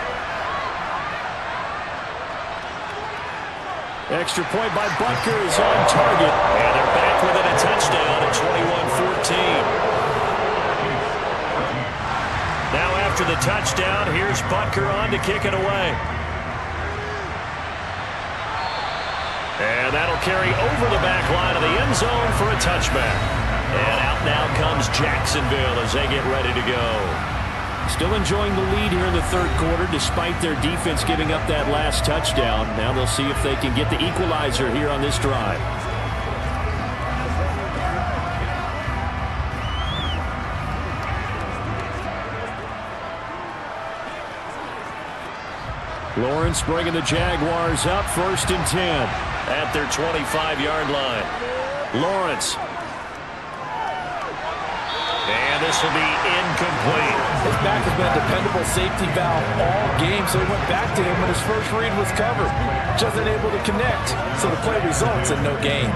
Extra point by Butker is on target. And they're back within a touchdown at 21-14. Now after the touchdown, here's Butker on to kick it away. And that'll carry over the back line of the end zone for a touchback. And out now comes Jacksonville as they get ready to go. Still enjoying the lead here in the 3rd quarter despite their defense giving up that last touchdown. Now they'll see if they can get the equalizer here on this drive. Lawrence bringing the Jaguars up 1st and 10. At their 25-yard line. Lawrence. And this will be incomplete. His back has been a dependable safety valve all game, so he went back to him when his first read was covered. Just unable to connect, so the play results in no gain.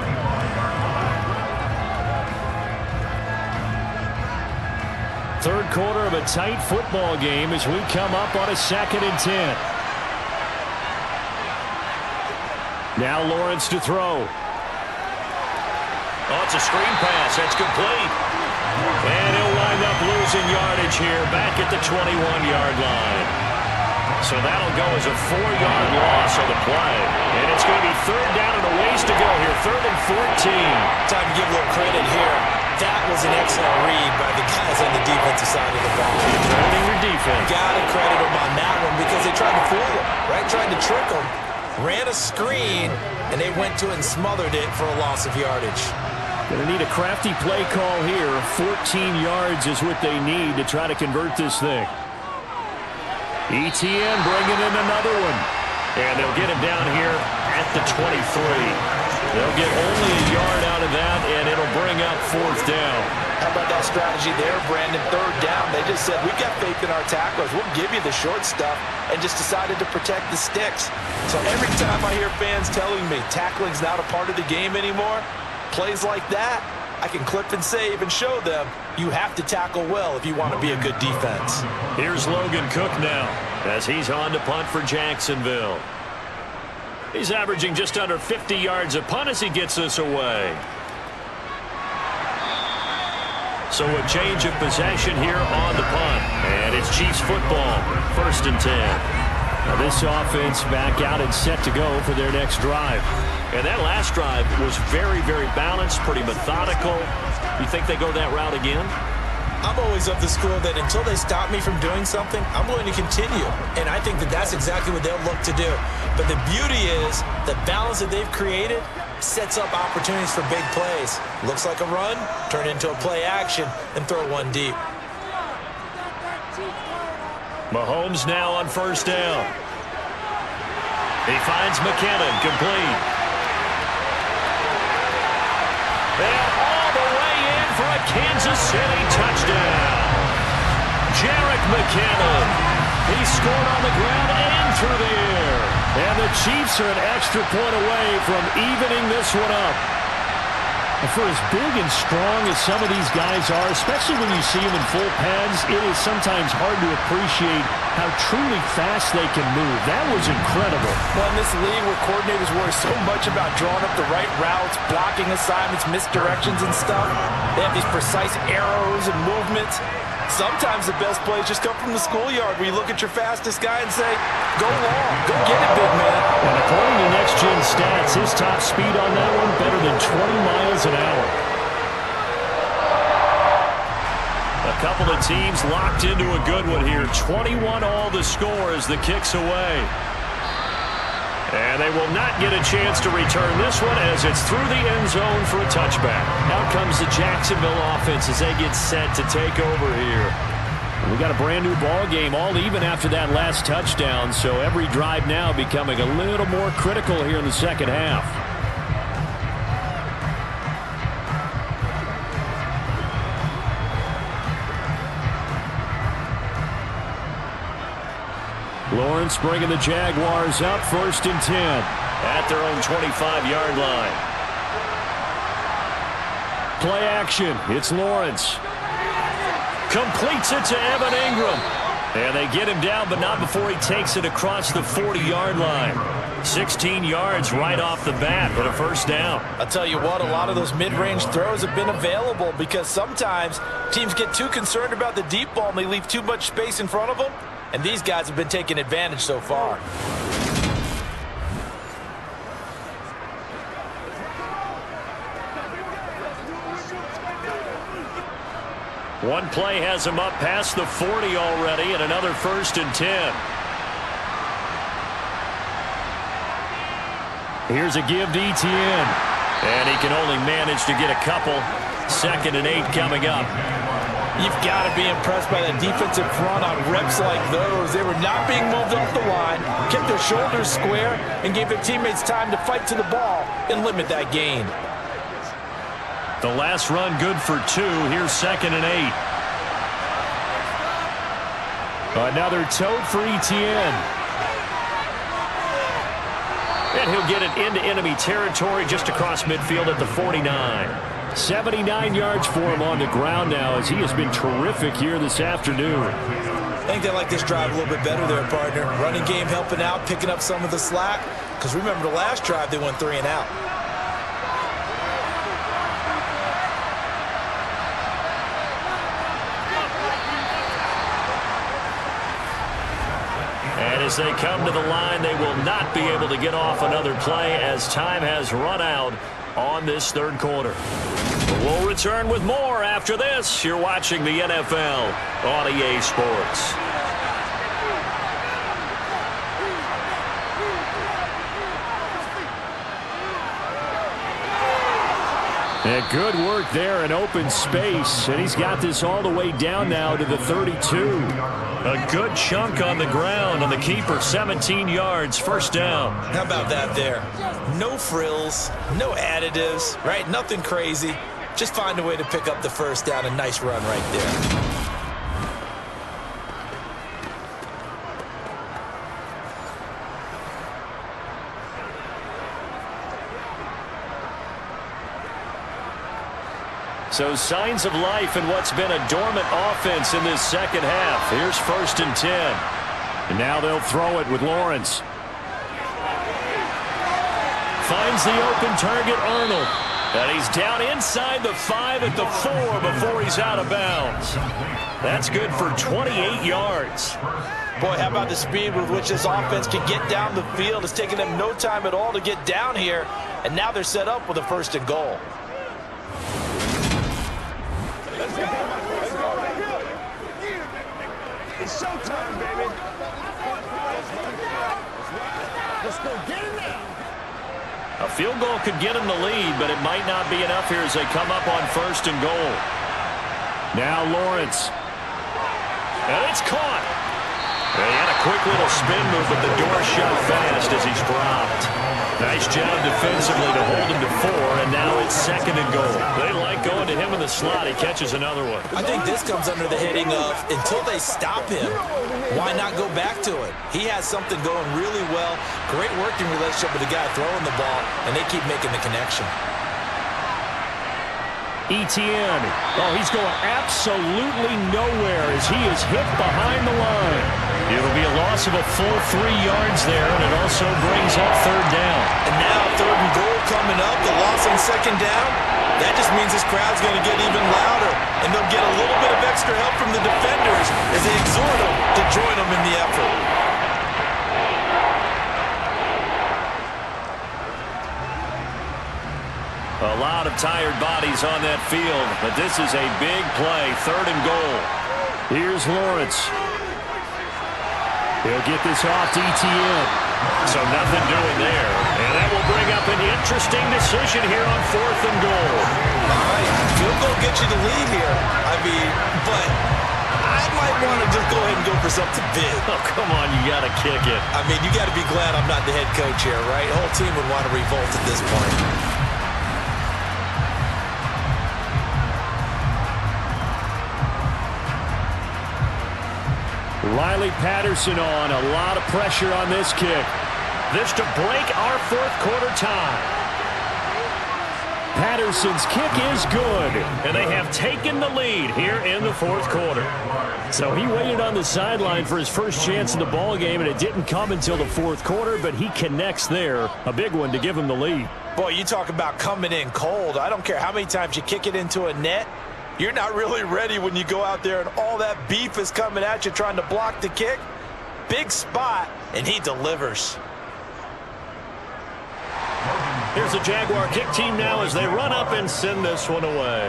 Third quarter of a tight football game as we come up on a 2nd and 10. Now Lawrence to throw. Oh, it's a screen pass. That's complete. And he'll wind up losing yardage here back at the 21-yard line. So that'll go as a 4-yard loss of the play. And it's going to be 3rd down and a ways to go here. 3rd and 14. Time to give a little credit here. That was an excellent read by the guys on the defensive side of the ball. Crediting your defense. Got to credit them on that one because they tried to fool them, right? Tried to trick them. Ran a screen, and they went to it and smothered it for a loss of yardage. Going to need a crafty play call here. 14 yards is what they need to try to convert this thing. ETN bringing in another one. And they'll get him down here at the 23. They'll get only a yard out of that, and it'll bring up 4th down. How about that strategy there, Brandon? 3rd down. They just said, we got faith in our tacklers. We'll give you the short stuff, and just decided to protect the sticks. So every time I hear fans telling me tackling's not a part of the game anymore, plays like that, I can clip and save and show them you have to tackle well if you want to be a good defense. Here's Logan Cook now as he's on to punt for Jacksonville. He's averaging just under 50 yards a punt as he gets this away. So a change of possession here on the punt. And it's Chiefs football, 1st and 10. Now this offense back out and set to go for their next drive. And that last drive was very, very balanced, pretty methodical. You think they go that route again? I'm always of the school that until they stop me from doing something, I'm going to continue. And I think that that's exactly what they'll look to do. But the beauty is the balance that they've created sets up opportunities for big plays. Looks like a run, turn into a play action, and throw one deep. Mahomes now on 1st down. He finds McKinnon, complete. And all the way in for a Kansas City touchdown. Jerick McKinnon. He scored on the ground and through the air. And the Chiefs are an extra point away from evening this one up. And for as big and strong as some of these guys are, especially when you see them in full pads, it is sometimes hard to appreciate how truly fast they can move. That was incredible. Well, in this league where coordinators worry so much about drawing up the right routes, blocking assignments, misdirections and stuff, they have these precise arrows and movements. Sometimes the best plays just come from the schoolyard where you look at your fastest guy and say, go long, go get it, big man. And according to Next Gen Stats, his top speed on that one better than 20 miles an hour. A couple of teams locked into a good one here. 21 all the score as the kick's away. And they will not get a chance to return this one as it's through the end zone for a touchback. Out comes the Jacksonville offense as they get set to take over here. We got a brand new ball game, all even after that last touchdown, so every drive now becoming a little more critical here in the second half. Lawrence bringing the Jaguars up, 1st and 10. At their own 25-yard line. Play action. It's Lawrence. Completes it to Evan Ingram. And they get him down, but not before he takes it across the 40-yard line. 16 yards right off the bat for a 1st down. I'll tell you what, a lot of those mid-range throws have been available because sometimes teams get too concerned about the deep ball and they leave too much space in front of them. And these guys have been taking advantage so far. One play has him up past the 40 already, and another 1st and 10. Here's a give to Etienne. And he can only manage to get a couple. 2nd and 8 coming up. You've got to be impressed by that defensive front on reps like those. They were not being moved off the line, kept their shoulders square, and gave their teammates time to fight to the ball and limit that gain. The last run good for 2. Here's 2nd and 8. Another tote for Etienne. And he'll get it into enemy territory just across midfield at the 49. 79 yards for him on the ground now as he has been terrific here this afternoon. I think they like this drive a little bit better there, partner. Running game helping out, picking up some of the slack. Because remember the last drive, they went 3 and out. And as they come to the line, they will not be able to get off another play as time has run out on this 3rd quarter. We'll return with more after this. You're watching the NFL on EA Sports. And good work there in open space, and he's got this all the way down now to the 32. A good chunk on the ground on the keeper, 17 yards, first down. How about that there? No frills, no additives, right? Nothing crazy. Just find a way to pick up the first down. A nice run right there. So signs of life in what's been a dormant offense in this second half. Here's 1st and 10. And now they'll throw it with Lawrence. Finds the open target, Arnold. And he's down inside the 5 at the 4 before he's out of bounds. That's good for 28 yards. Boy, how about the speed with which this offense can get down the field? It's taken them no time at all to get down here. And now they're set up with a 1st and goal. It's showtime, baby. Let's go get it now. A field goal could get him the lead, but it might not be enough here as they come up on 1st and goal. Now Lawrence. And it's caught. And he had a quick little spin move, but the door shut fast as he's dropped. Nice job defensively to hold him to 4, and now it's 2nd and goal. They like going to him in the slot. He catches another one. I think this comes under the heading of until they stop him, why not go back to it? He has something going really well. Great working relationship with the guy throwing the ball, and they keep making the connection. Etienne. Oh, he's going absolutely nowhere as he is hit behind the line. It'll be a loss of a full 3 yards there, and it also brings up 3rd down. And now 3rd and goal coming up, the loss on 2nd down. That just means this crowd's going to get even louder, and they'll get a little bit of extra help from the defenders as they exhort them to join them in the effort. A lot of tired bodies on that field, but this is a big play, 3rd and goal. Here's Lawrence. He'll get this off to Etienne. So nothing doing there. And that will bring up an interesting decision here on 4th and goal. All right, field goal gets you the lead here. I mean, but I might want to just go ahead and go for something big. Oh, come on, you got to kick it. I mean, you got to be glad I'm not the head coach here, right? The whole team would want to revolt at this point. Riley Patterson on. A lot of pressure on this kick. This to break our 4th quarter tie. Patterson's kick is good, and they have taken the lead here in the 4th quarter. So he waited on the sideline for his first chance in the ball game, and it didn't come until the 4th quarter, but he connects there. A big one to give him the lead. Boy, you talk about coming in cold. I don't care how many times you kick it into a net. You're not really ready when you go out there and all that beef is coming at you trying to block the kick. Big spot, and he delivers. Here's the Jaguar kick team now as they run up and send this one away.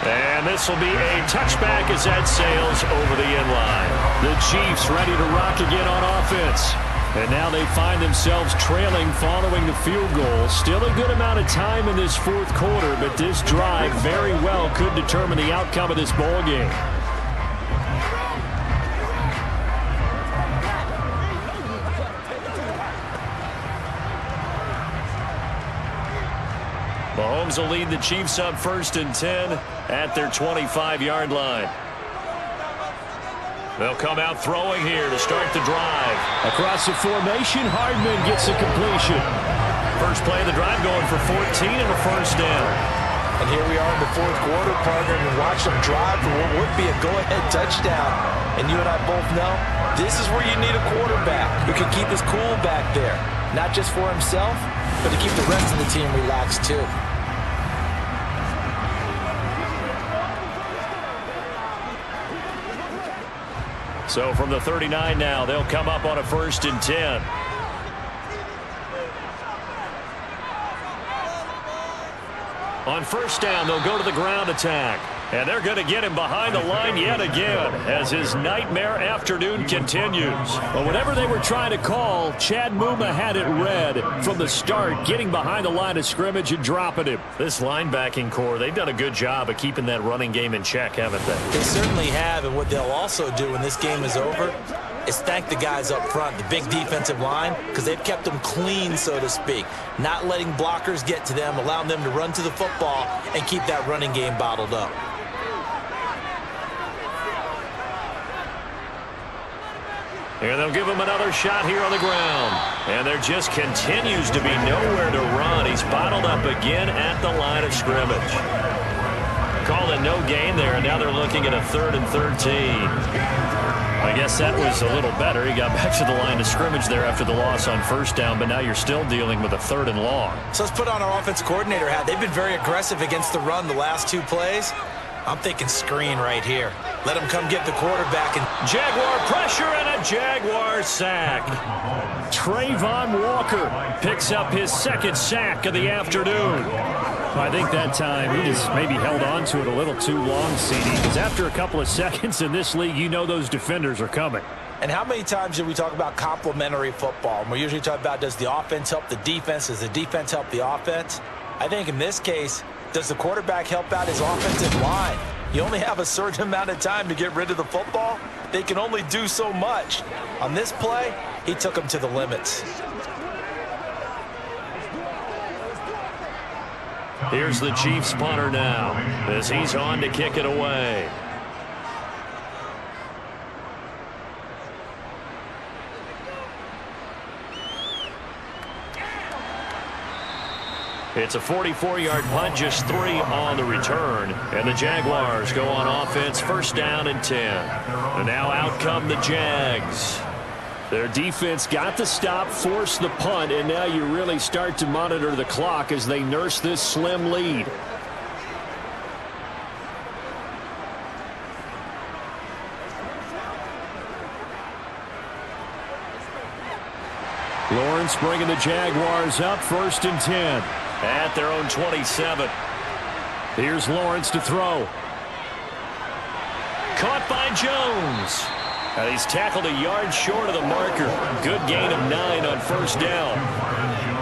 And this will be a touchback as that sails over the end line. The Chiefs ready to rock again on offense. And now they find themselves trailing following the field goal. Still a good amount of time in this 4th quarter, but this drive very well could determine the outcome of this ball game. Mahomes will lead the Chiefs up 1st and 10 at their 25-yard line. They'll come out throwing here to start the drive. Across the formation, Hardman gets a completion. First play of the drive going for 14 and a 1st down. And here we are in the 4th quarter, partner, and watch them drive for what would be a go-ahead touchdown. And you and I both know this is where you need a quarterback who can keep his cool back there. Not just for himself, but to keep the rest of the team relaxed too. So from the 39 now, they'll come up on a 1st and 10. On 1st down, they'll go to the ground attack. And they're going to get him behind the line yet again as his nightmare afternoon continues. But whenever they were trying to call, Chad Muma had it read from the start, getting behind the line of scrimmage and dropping him. This linebacking core, they've done a good job of keeping that running game in check, haven't they? They certainly have, and what they'll also do when this game is over is thank the guys up front, the big defensive line, because they've kept them clean, so to speak, not letting blockers get to them, allowing them to run to the football and keep that running game bottled up. And they'll give him another shot here on the ground. And there just continues to be nowhere to run. He's bottled up again at the line of scrimmage. Called a no gain there, and now they're looking at a 3rd and 13. I guess that was a little better. He got back to the line of scrimmage there after the loss on 1st down, but now you're still dealing with a 3rd and long. So let's put on our offensive coordinator hat. They've been very aggressive against the run the last 2 plays. I'm thinking screen right here. Let him come get the quarterback. And Jaguar pressure and a Jaguar sack. Trayvon Walker picks up his 2nd sack of the afternoon. I think that time he just maybe held on to it a little too long, CD, because after a couple of seconds in this league, you know those defenders are coming. And how many times do we talk about complementary football? And we usually talk about, does the offense help the defense? Does the defense help the offense? I think in this case, does the quarterback help out his offensive line? You only have a certain amount of time to get rid of the football. They can only do so much. On this play, he took them to the limits. Here's the Chiefs punter now as he's on to kick it away. It's a 44-yard punt, just 3 on the return. And the Jaguars go on offense, 1st down and 10. And now out come the Jags. Their defense got the stop, forced the punt, and now you really start to monitor the clock as they nurse this slim lead. Lawrence bringing the Jaguars up, 1st and 10. At their own 27. Here's Lawrence to throw. Caught by Jones. And he's tackled a yard short of the marker. Good gain of 9 on 1st down.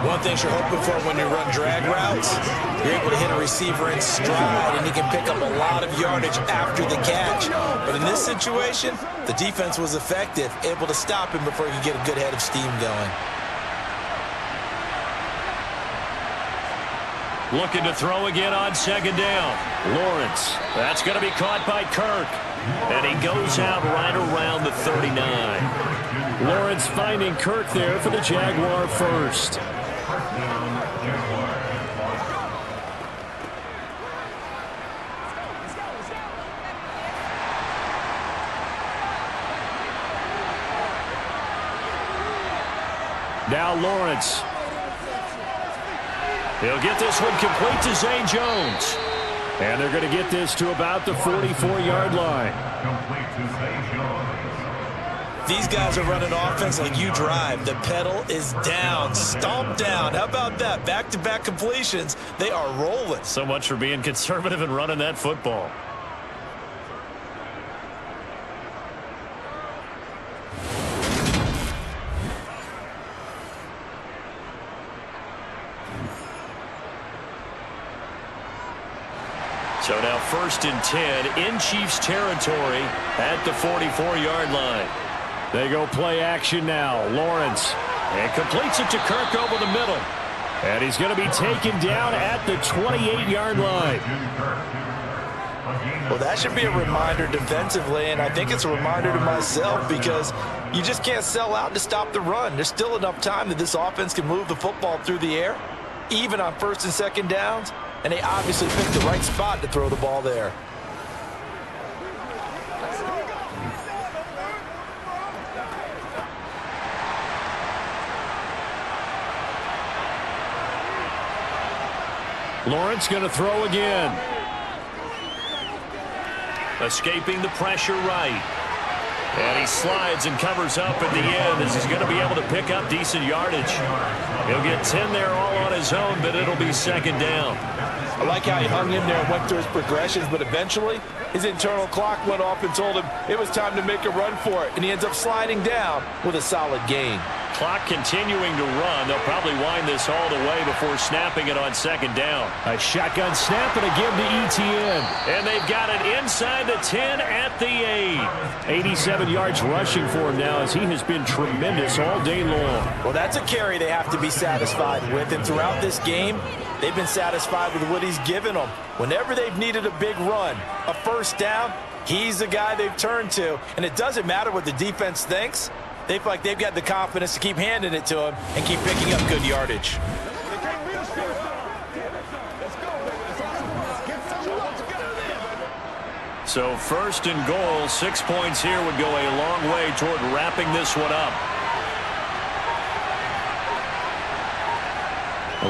One thing you're hoping for when you run drag routes, you're able to hit a receiver in stride, and he can pick up a lot of yardage after the catch. But in this situation, the defense was effective, able to stop him before he could get a good head of steam going. Looking to throw again on 2nd down. Lawrence. That's going to be caught by Kirk. And he goes out right around the 39. Lawrence finding Kirk there for the Jaguar 1st. Now Lawrence. He'll get this one complete to Zay Jones. And they're going to get this to about the 44-yard line. These guys are running offense like you drive. The pedal is down, stomp down. How about that? Back-to-back completions. They are rolling. So much for being conservative and running that football. So now 1st and 10 in Chiefs territory at the 44-yard line. They go play action now. Lawrence. And completes it to Kirk over the middle. And he's going to be taken down at the 28-yard line. Well, that should be a reminder defensively, and I think it's a reminder to myself because you just can't sell out to stop the run. There's still enough time that this offense can move the football through the air, even on 1st and 2nd downs. And they obviously picked the right spot to throw the ball there. Lawrence going to throw again. Escaping the pressure right. And he slides and covers up at the end as he's going to be able to pick up decent yardage. He'll get 10 there all on his own, but it'll be 2nd down. I like how he hung in there and went through his progressions, but eventually his internal clock went off and told him it was time to make a run for it, and he ends up sliding down with a solid gain. Clock continuing to run. They'll probably wind this all the way before snapping it on second down. A shotgun snap and a give to Etienne. And they've got it inside the 10 at the 8. 87 yards rushing for him now as he has been tremendous all day long. Well, that's a carry they have to be satisfied with, and throughout this game, they've been satisfied with what he's given them. Whenever they've needed a big run, a first down, he's the guy they've turned to. And it doesn't matter what the defense thinks. They feel like they've got the confidence to keep handing it to him and keep picking up good yardage. So first and goal, 6 points here would go a long way toward wrapping this one up.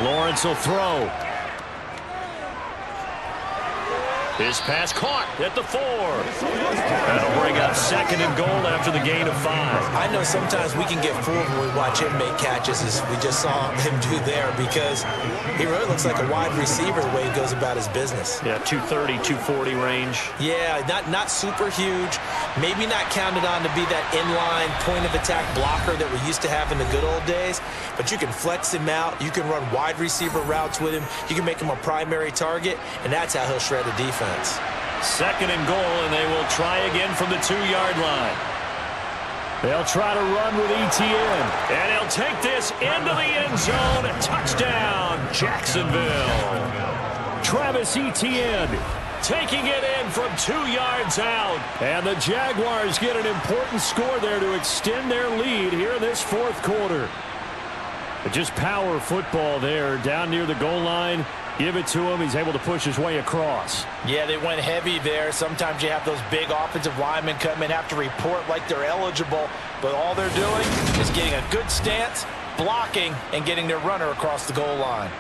Lawrence will throw. His pass caught at the 4. That'll bring up second and goal after the gain of 5. I know sometimes we can get fooled when we watch him make catches, as we just saw him do there, because he really looks like a wide receiver the way he goes about his business. Yeah, 230, 240 range. Yeah, not super huge. Maybe not counted on to be that inline point-of-attack blocker that we used to have in the good old days, but you can flex him out. You can run wide receiver routes with him. You can make him a primary target, and that's how he'll shred a defense. Second and goal, and they will try again from the 2-yard line. They'll try to run with Etienne. And he'll take this into the end zone. Touchdown, Jacksonville. Travis Etienne taking it in from 2 yards out. And the Jaguars get an important score there to extend their lead here in this fourth quarter. But just power football there down near the goal line. Give it to him. He's able to push his way across. Yeah, they went heavy there. Sometimes you have those big offensive linemen come in, have to report like they're eligible, but all they're doing is getting a good stance, blocking, and getting their runner across the goal line.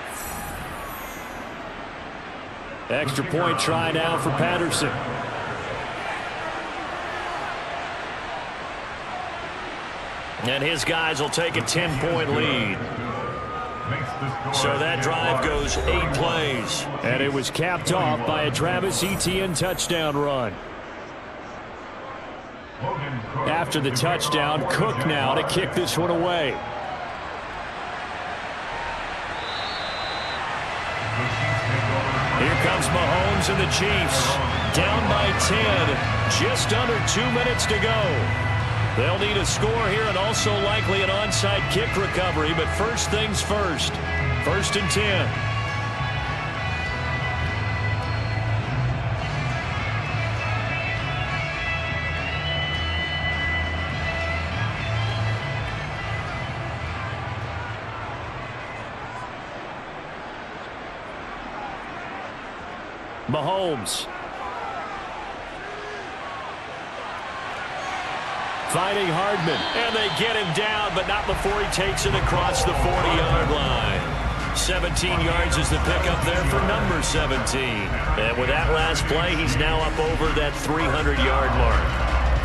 Extra point try now for Patterson. And his guys will take a 10-point lead. So that drive goes 8 plays. And it was capped off by a Travis Etienne touchdown run. After the touchdown, Cook now to kick this one away. Here comes Mahomes and the Chiefs. Down by 10. Just under 2 minutes to go. They'll need a score here and also likely an onside kick recovery, but first things first. 1st and 10. Mahomes. Finding Hardman. And they get him down, but not before he takes it across the 40-yard line. 17 yards is the pickup there for number 17. And with that last play, he's now up over that 300-yard mark.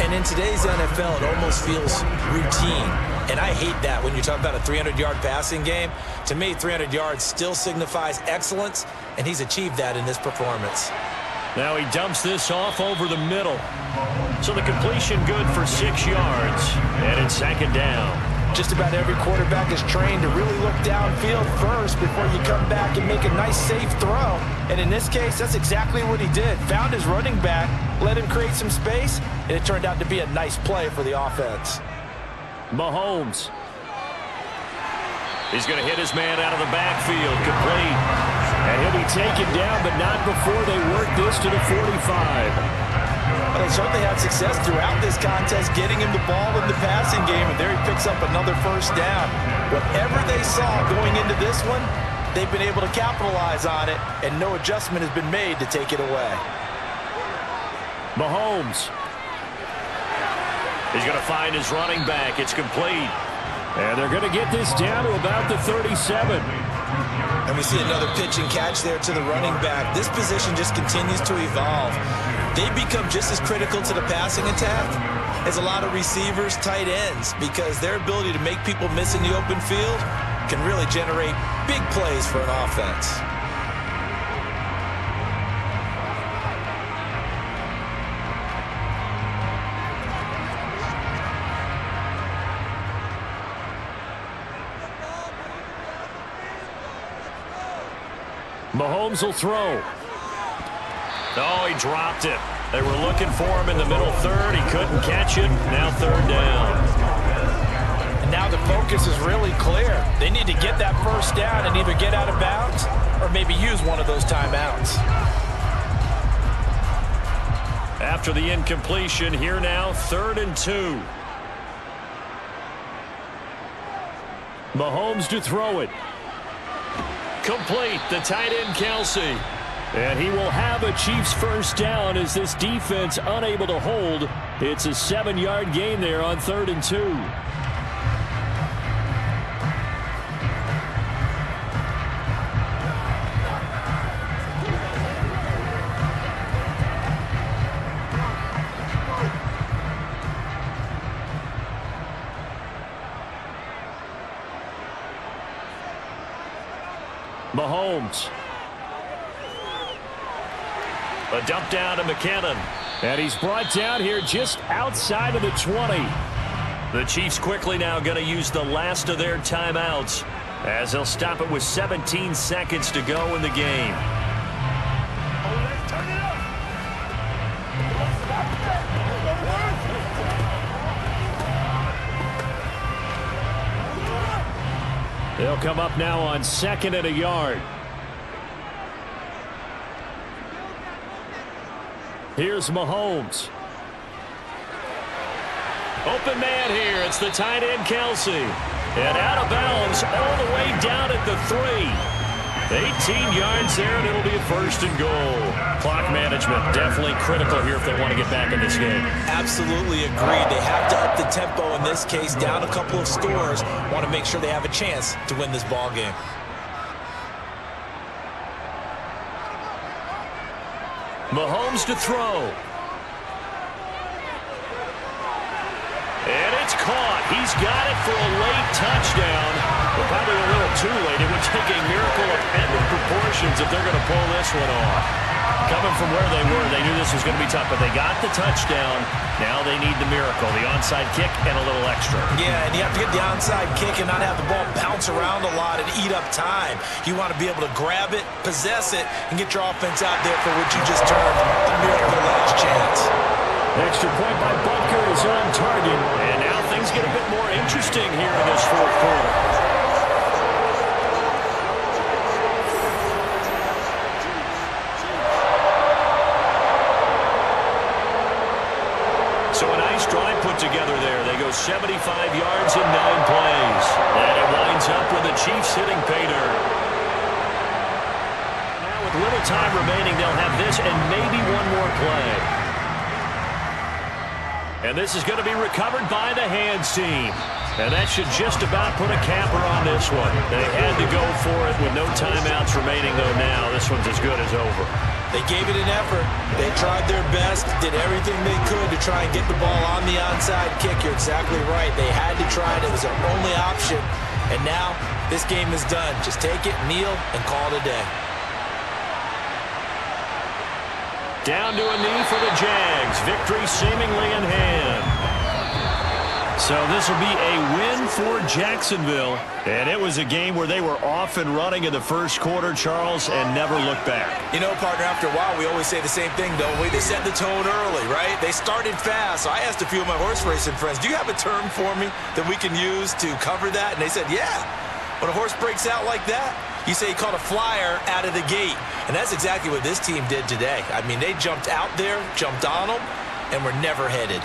And in today's NFL, it almost feels routine. And I hate that when you talk about a 300-yard passing game. To me, 300 yards still signifies excellence, and he's achieved that in this performance. Now he dumps this off over the middle. So the completion good for 6 yards. And it's second down. Just about every quarterback is trained to really look downfield first before you come back and make a nice, safe throw. And in this case, that's exactly what he did. Found his running back, let him create some space, and it turned out to be a nice play for the offense. Mahomes. He's going to hit his man out of the backfield. Complete. And he'll be taken down, but not before they work this to the 45. Well, they certainly had success throughout this contest getting him the ball in the passing game, and there he picks up another first down. Whatever they saw going into this one, they've been able to capitalize on it, and no adjustment has been made to take it away. Mahomes. He's going to find his running back. It's complete. And they're going to get this down to about the 37. And we see another pitch and catch there to the running back. This position just continues to evolve. They become just as critical to the passing attack as a lot of receivers, tight ends, because their ability to make people miss in the open field can really generate big plays for an offense. Mahomes will throw. Oh, he dropped it. They were looking for him in the middle third. He couldn't catch it. Now third down. And now the focus is really clear. They need to get that first down and either get out of bounds or maybe use one of those timeouts. After the incompletion, here now, 3rd and 2. Mahomes to throw it. Complete, the tight end, Kelsey. And he will have a Chiefs first down as this defense unable to hold. It's a 7-yard gain there on 3rd and 2. Mahomes. A dump down to McKinnon. And he's brought down here just outside of the 20. The Chiefs quickly now going to use the last of their timeouts as they'll stop it with 17 seconds to go in the game. They'll come up now on 2nd and a yard. Here's Mahomes. Open man here. It's the tight end, Kelsey. And out of bounds all the way down at the 3. 18 yards there, and it'll be a 1st and goal. Clock management definitely critical here if they want to get back in this game. Absolutely agreed. They have to up the tempo in this case, down a couple of scores. Want to make sure they have a chance to win this ball game. Mahomes to throw. And it's caught. He's got it for a late touchdown. But probably a little too late. It would take a miracle of epic proportions if they're going to pull this one off. Coming from where they were, they knew this was going to be tough, but they got the touchdown. Now they need the miracle, the onside kick and a little extra. Yeah, and you have to get the onside kick and not have the ball bounce around a lot and eat up time. You want to be able to grab it, possess it, and get your offense out there for what you just termed a miracle last chance. Extra point by Butker is on target. And now things get a bit more interesting here in this 4th quarter. So a nice drive put together there. They go 75 yards in 9 plays. And it winds up with the Chiefs hitting pay dirt. Now with little time remaining, they'll have this and maybe one more play. And this is going to be recovered by the hands team. And that should just about put a capper on this one. They had to go for it with no timeouts remaining, though now this one's as good as over. They gave it an effort. They tried their best, did everything they could to try and get the ball on the onside kick. You're exactly right. They had to try it. It was their only option. And now this game is done. Just take it, kneel, and call it a day. Down to a knee for the Jags. Victory seemingly in hand. So this will be a win for Jacksonville. And it was a game where they were off and running in the 1st quarter, Charles, and never looked back. You know, partner, after a while, we always say the same thing, don't we? They set the tone early, right? They started fast. So I asked a few of my horse racing friends, do you have a term for me that we can use to cover that? And they said, yeah. When a horse breaks out like that, you say he caught a flyer out of the gate. And that's exactly what this team did today. I mean, they jumped out there, jumped on them, and were never headed.